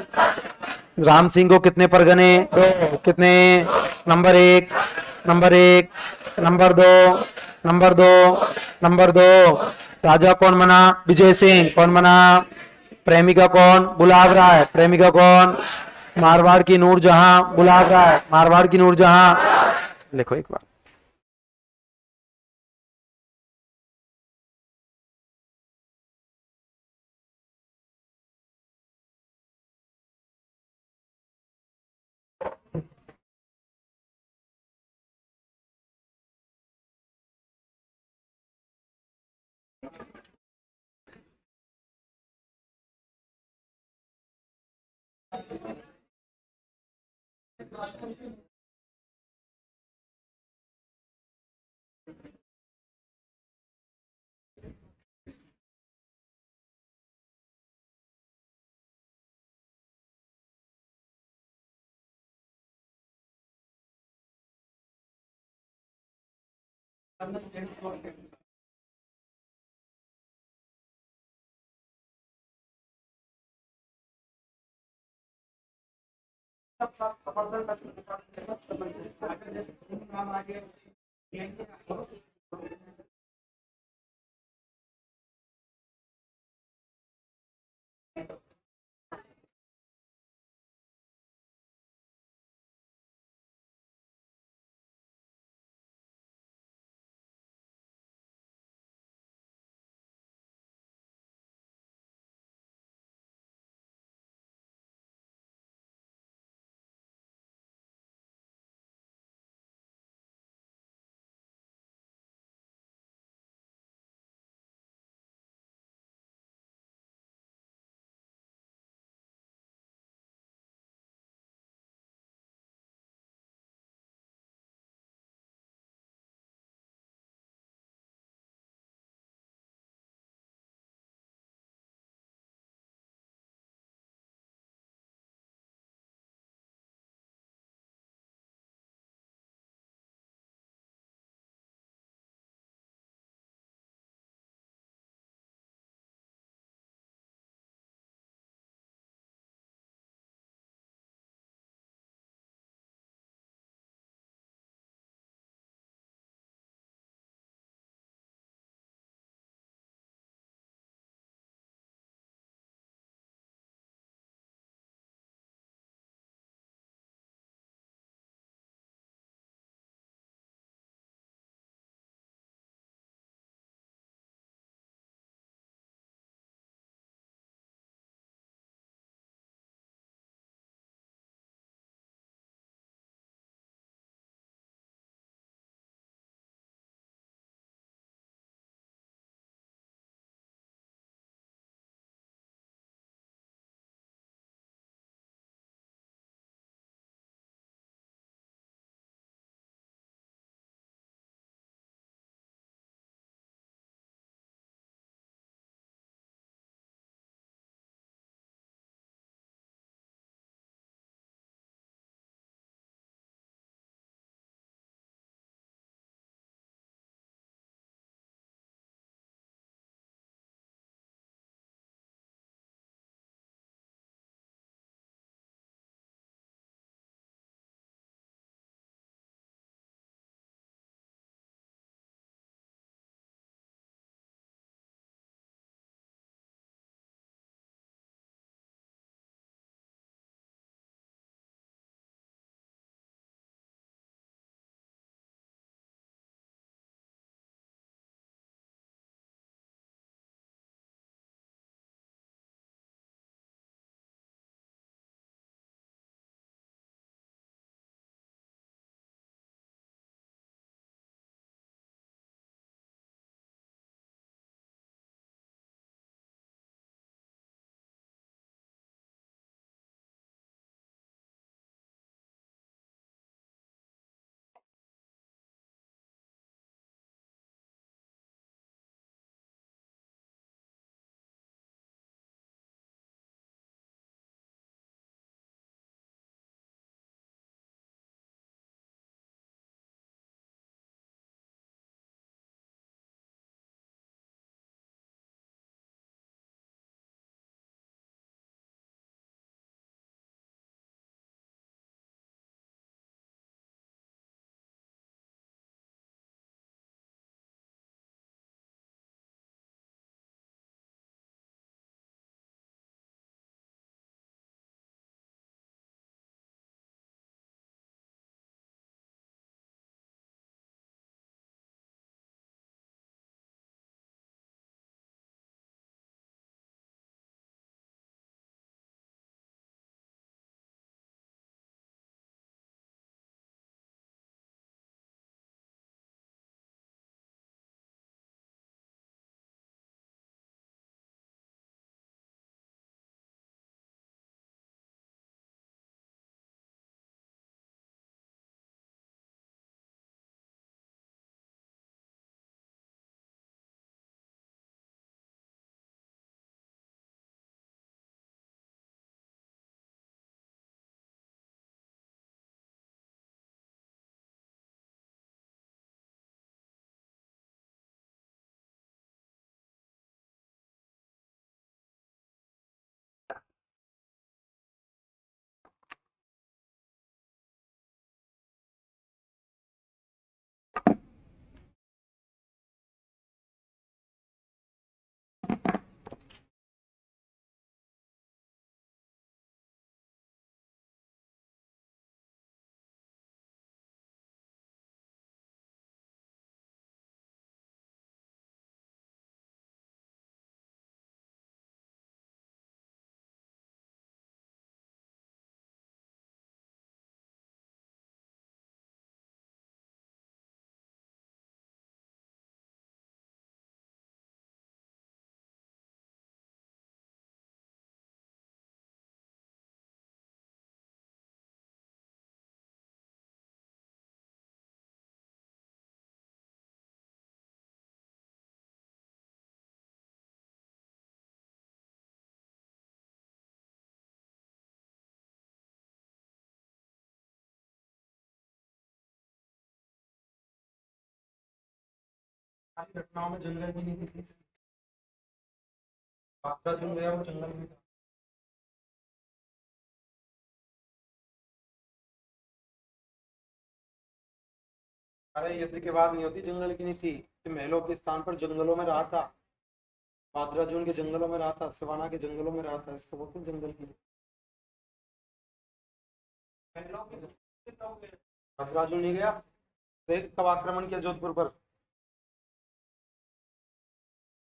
राम सिंह को कितने परगने? 2। कितने? Number 1। Number 1। Number 2। Number 2। Number 2। राजा कौन बना? विजय सिंह। कौन बना? प्रेमिका कौन? गुलाब राय। प्रेमिका कौन? मारवाड़ की नूरजहां। गुलाब राय। मारवाड़ की नूरजहां। लिखो एक बार। सारी घटनाओं में जंगल की नीति थी। बादरा जो गया वो जंगल में था। अरे युद्ध के बाद नहीं होती जंगल की नीति, कि महलों के स्थान पर जंगलों में रहा था। बादराजून के जंगलों में रहा था, सवाना के जंगलों में रहा था, इसको बोलते हैं जंगल की नीति। बादराजून नहीं गया, देख कब आक्रमण किया जोधपुर पर,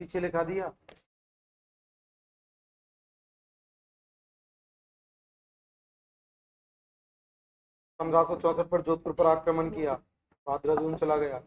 पीछे लिखा दिया। 1564 पर जोधपुर पर आक्रमण किया, बादराजून चला गया।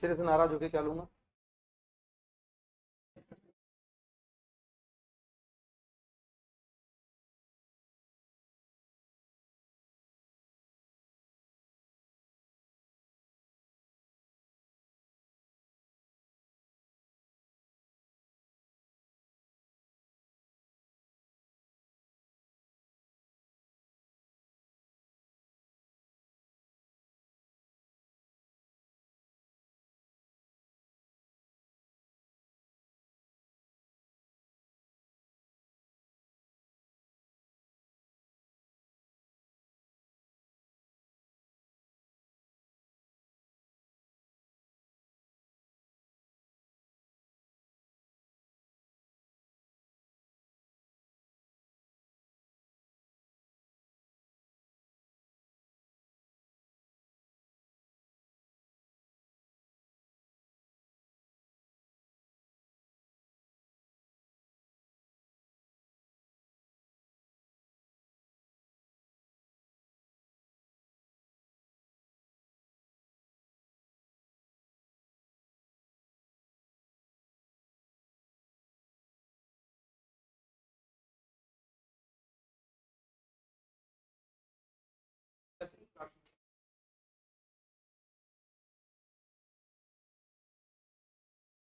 तेरे से नाराज होके क्या लूंगा।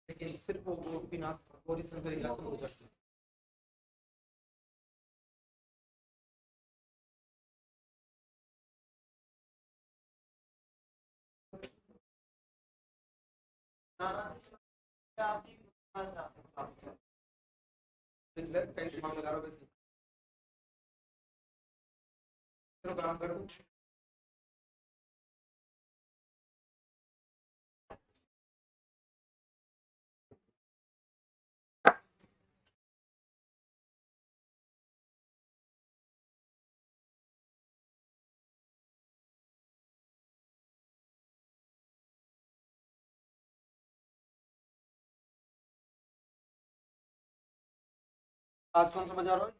लेकिन सिर्फ वो गोपीनाथ गौरी शंकर इलाका हो जाते हैं। काम करो। आज कौन सा बाजार हो।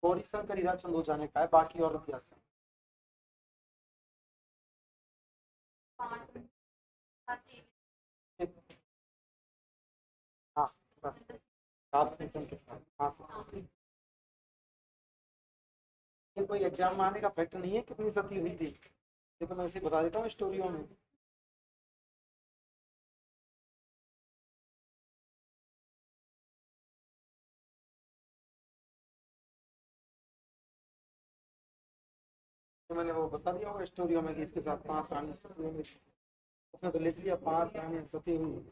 गौरी शंकर हीरा चंदोजा ने कहा है, बाकी और इतिहास का। हाँ बस, आप सेंसन के साथ, हाँ सर। ये कोई एग्जाम में आने का फैक्टर नहीं है कितनी सती हुई थी, ये तो मैं ऐसे ही बता देता हूँ स्टोरियों में। तो मैंने वो बता दिया होगा स्टोरियों में कि इसके साथ 5 रानी सती हुई, उसमें तो लिख लिया 5 रानी सती हुई।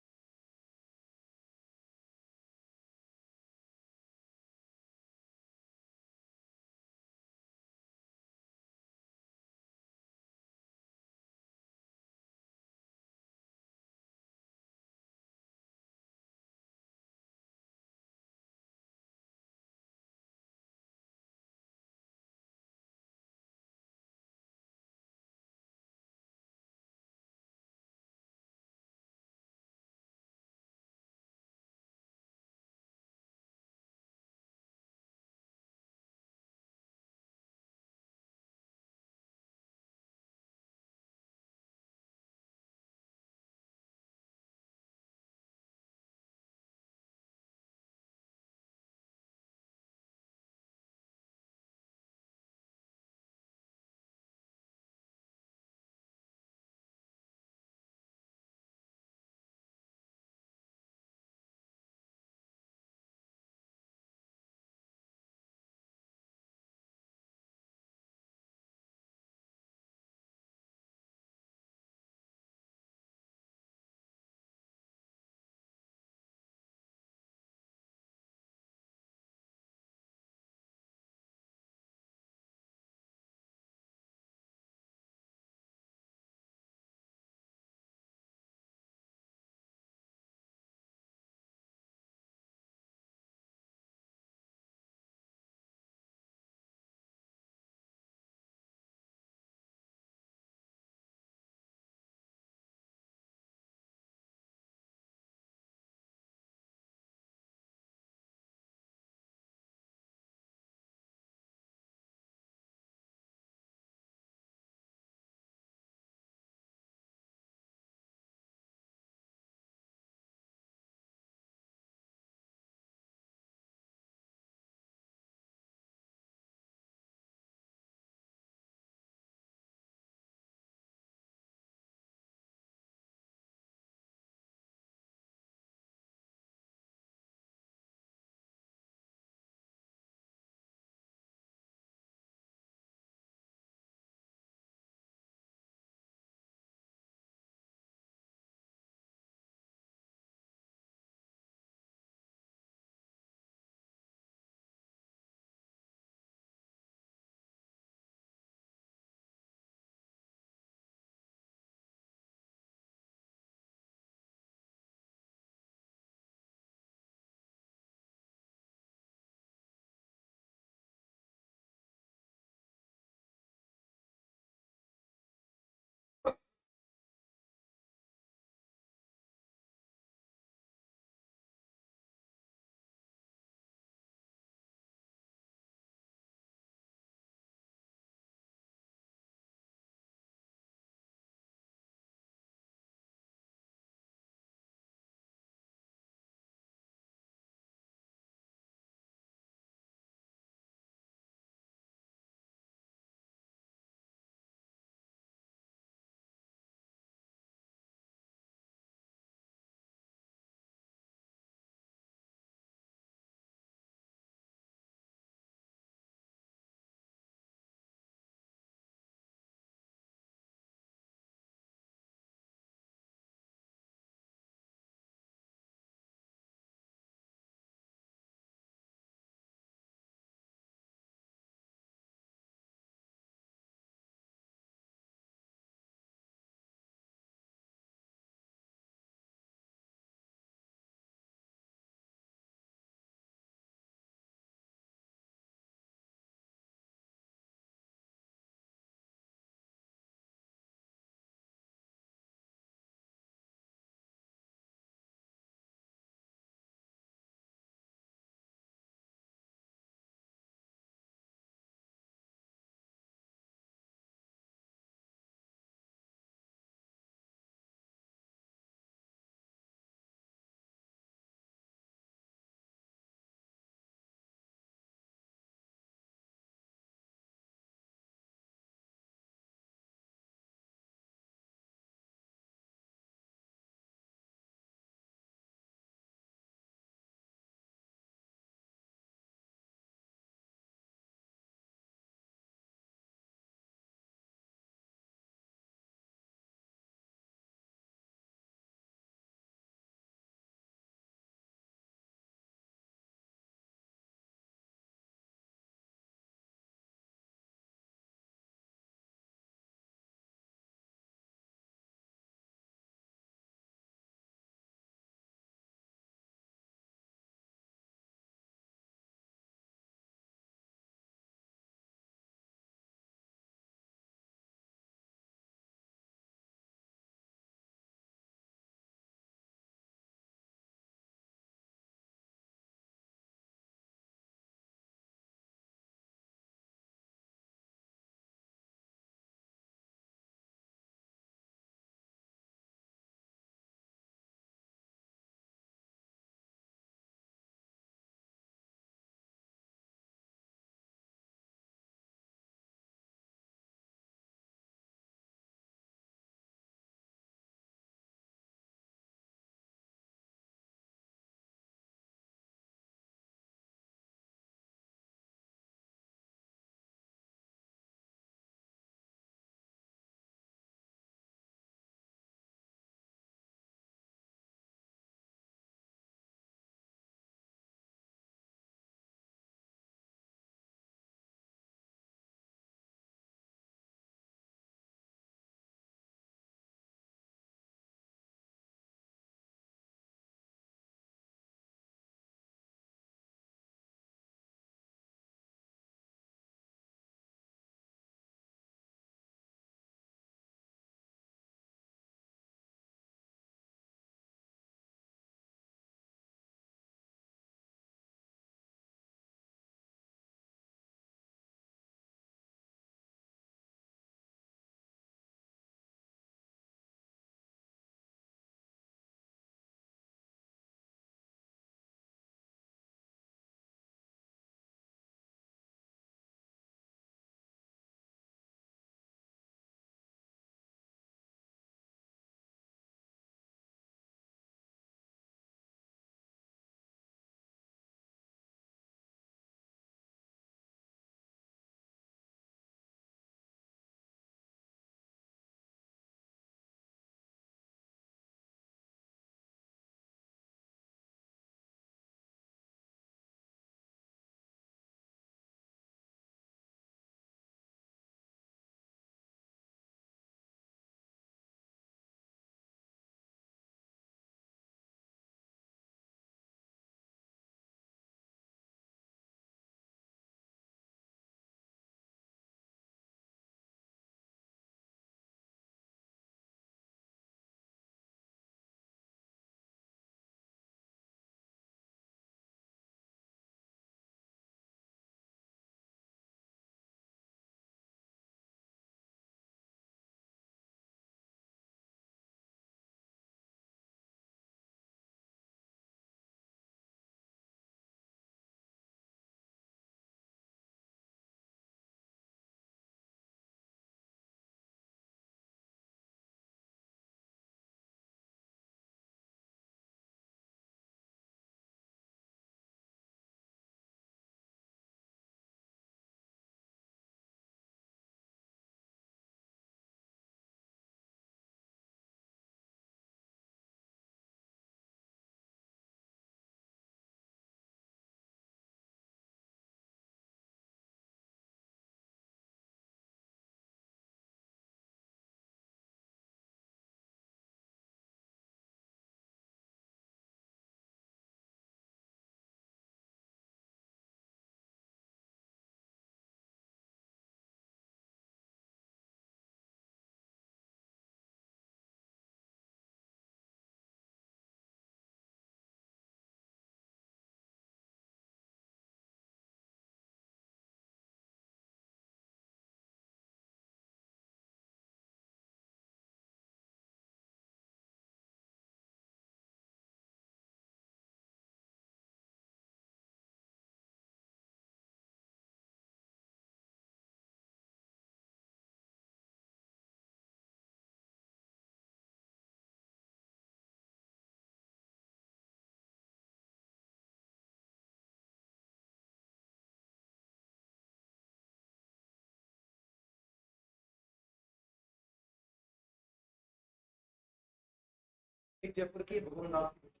एक जयपुर की भगवान दास की बेटी।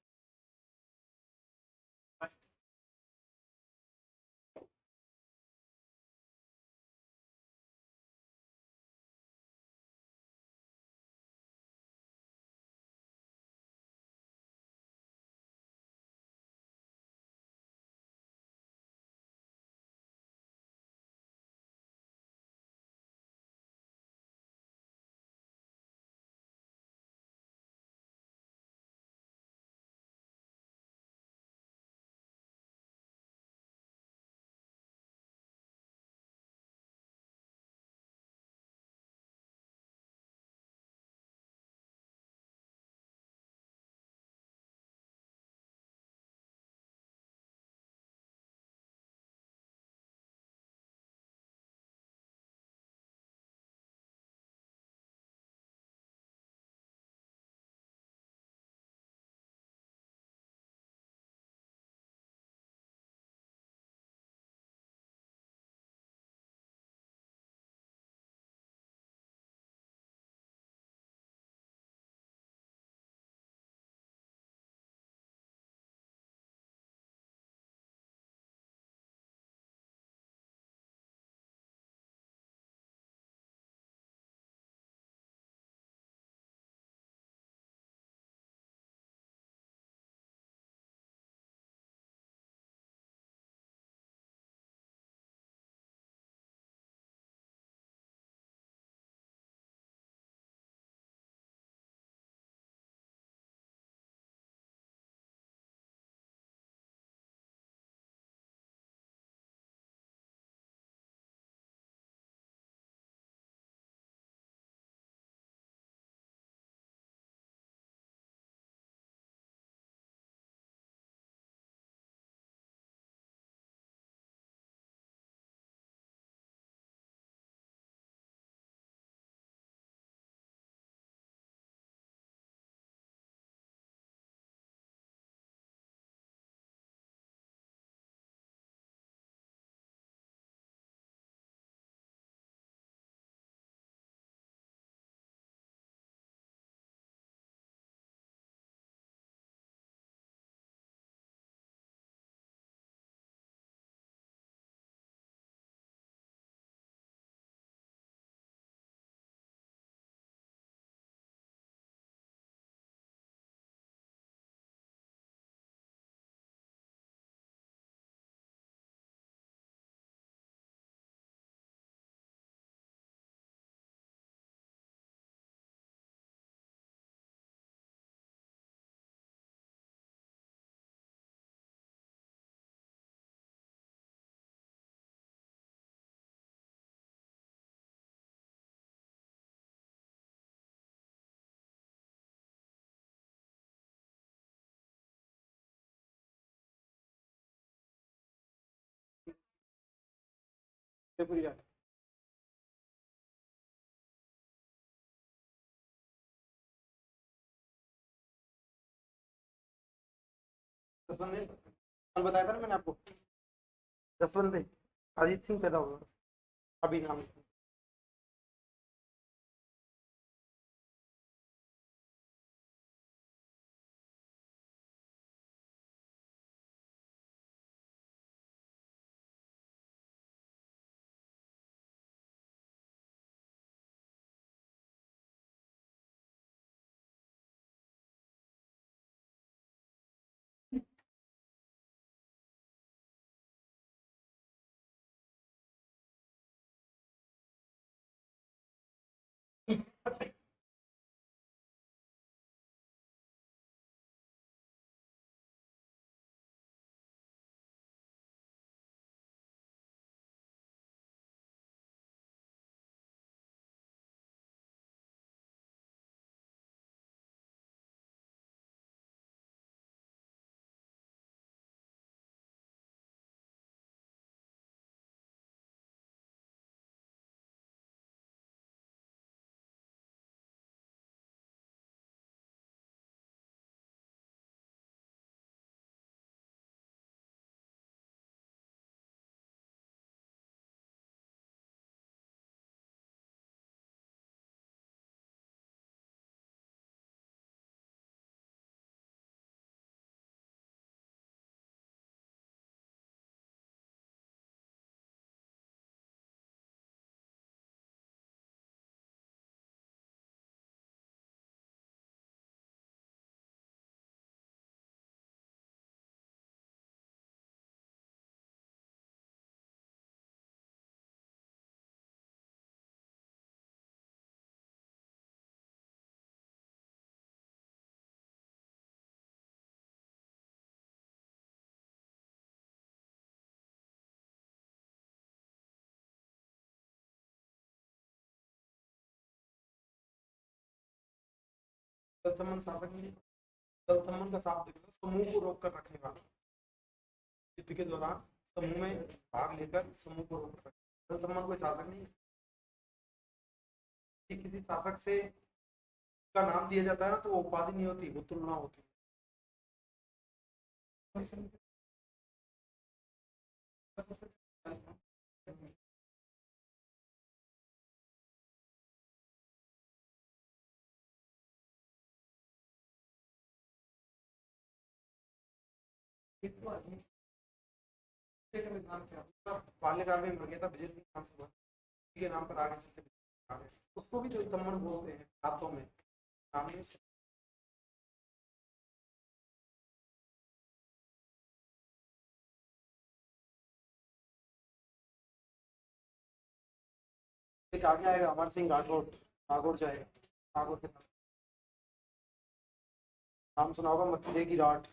जयपुरी जाके दस बंदे कल बताया था ना मैंने आपको, 10 बंदे। अजीत सिंह पैदा हुआ अभी नाम। दलथमन शासक नहीं। दलथमन का साफ देखो, समूह को रोक कर रखने वाला, युद्ध के दौरान समूह में भाग लेकर समूह को रोक कर रखना। दलथमन कोई शासक नहीं है। किसी शासक से का नाम दिया जाता है ना, तो वो उपाधि नहीं होती, वो तुलना होती है। बाल्यकाल में मर गया था विजय सिंह नाम से, के नाम पर आगे चल के उसको भी दलतमन बोलते हैं हाथों में, नाम नहीं उसका। एक आगे आएगा अमर सिंह राठौड़, नागौर जाएगा, नागौर के नाम सुना होगा, मथुरे की राठ।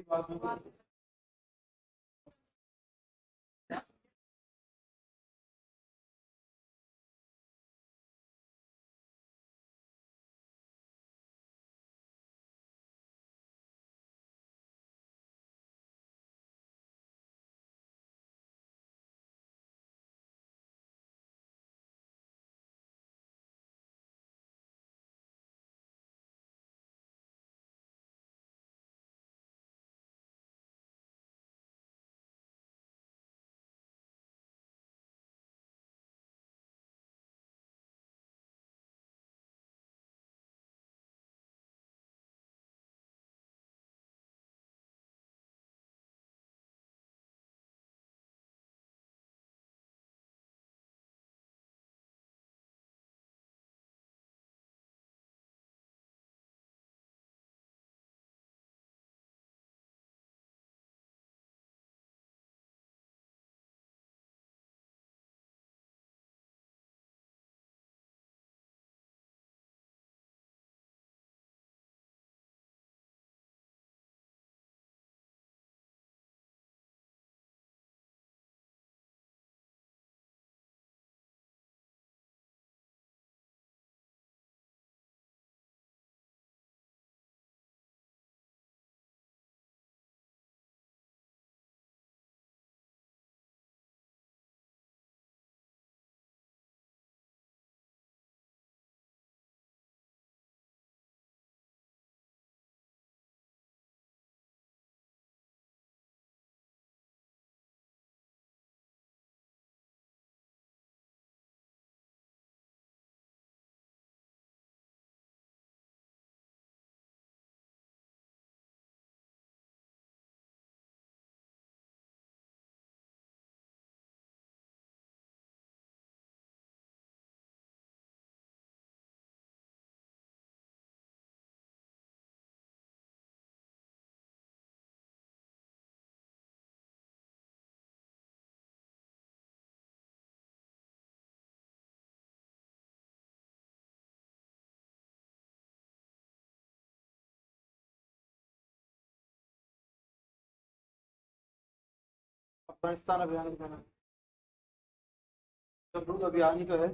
बात अफगानिस्तान अभियान का नाम। जमरूद अभियान ही तो है।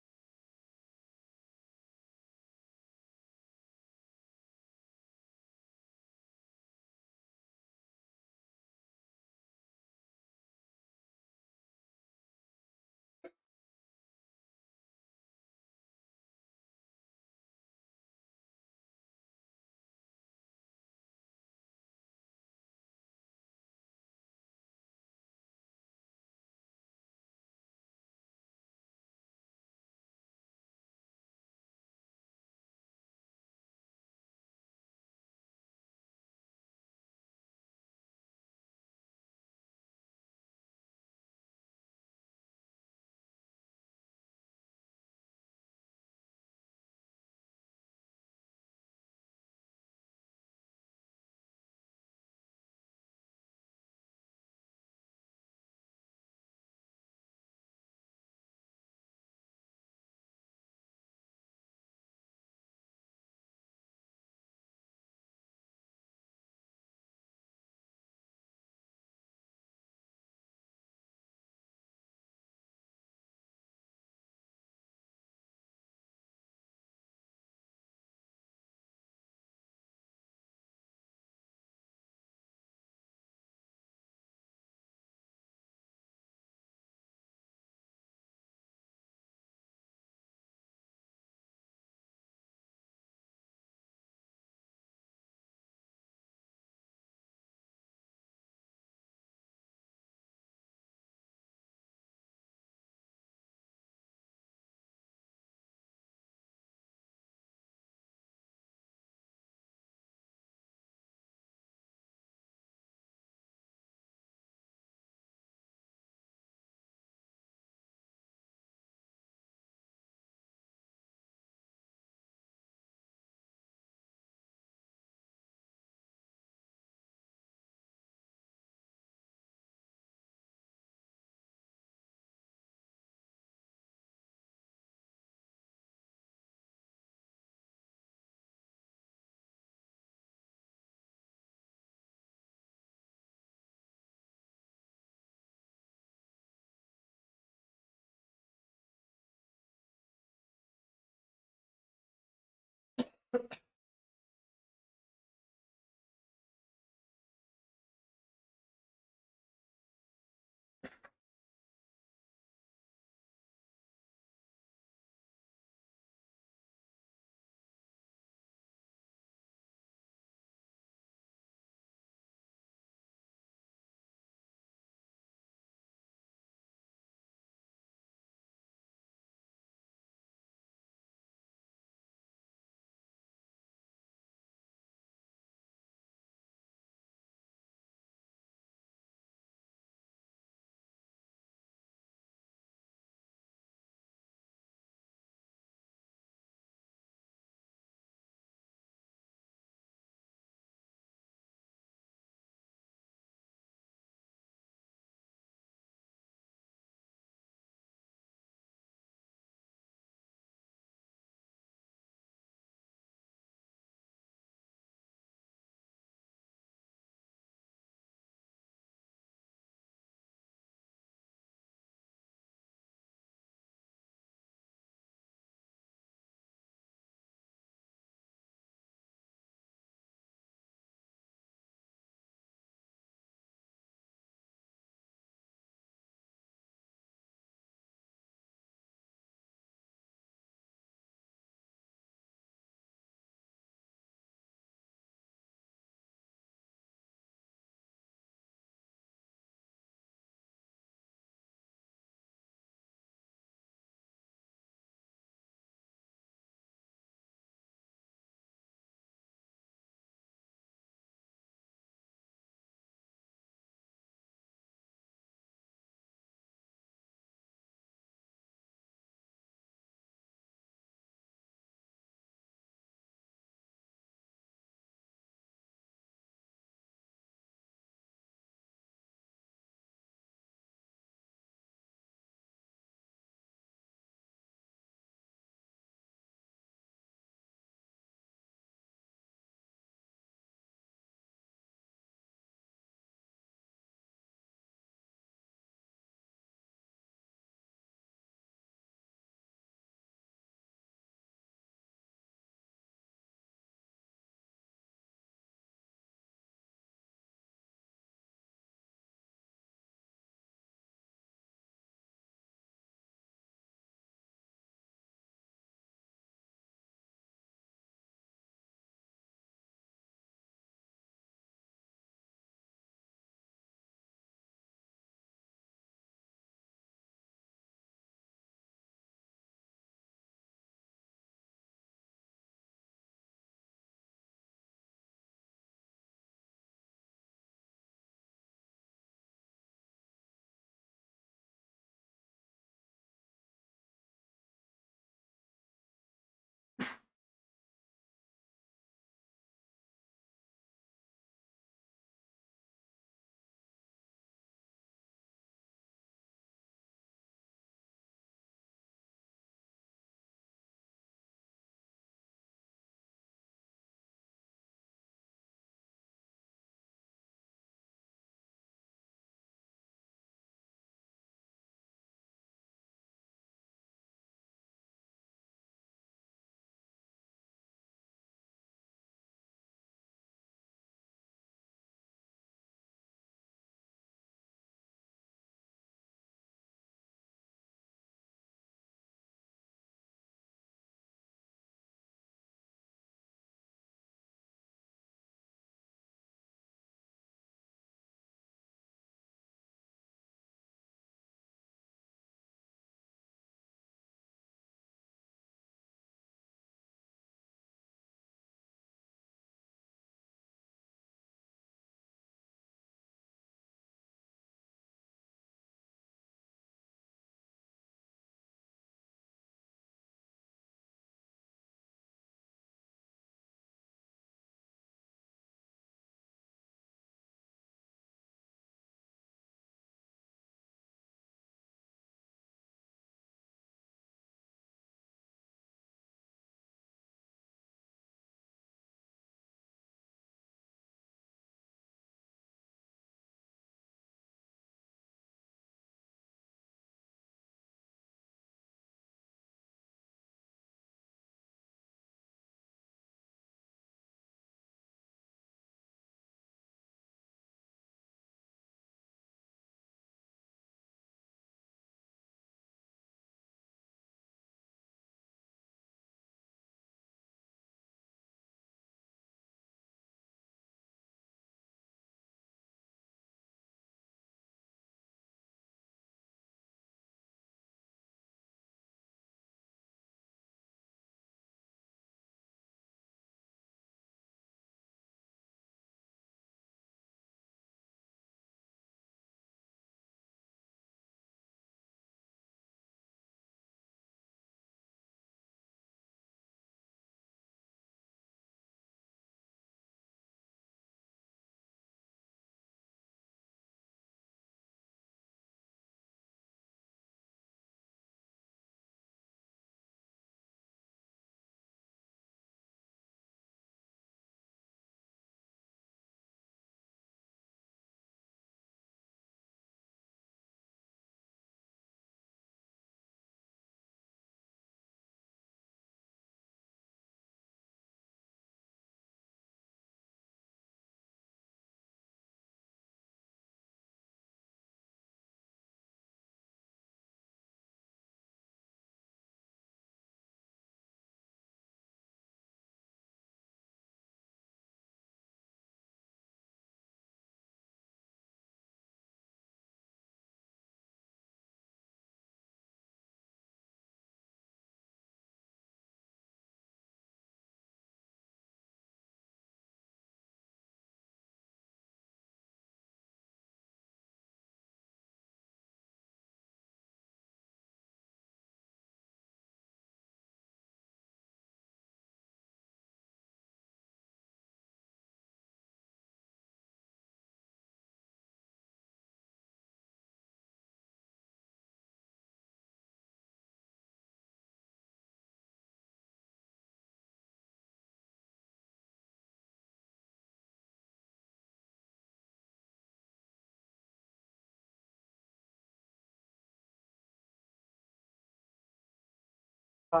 क्या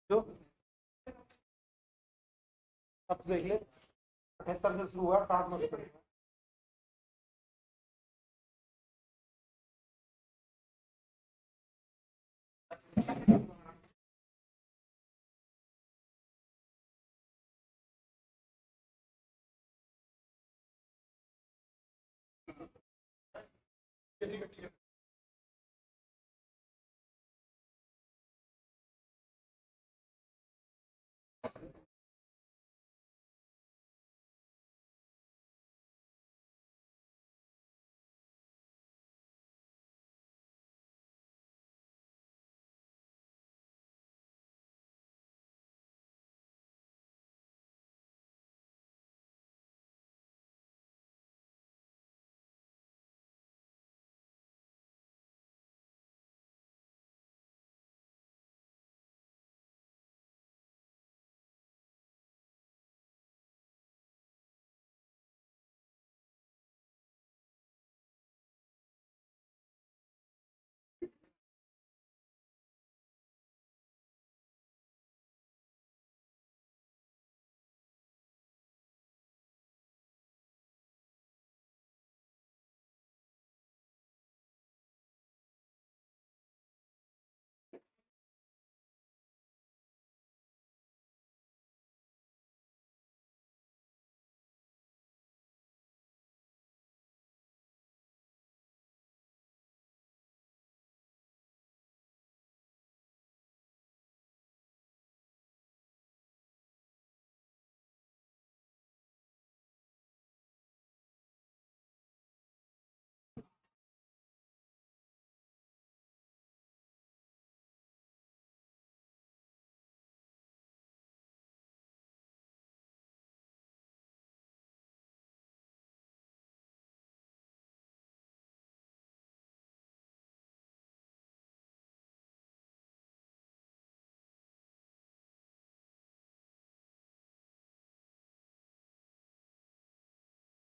जो अब देख ले 78 से शुरू हुआ 7 में खत्म हुआ।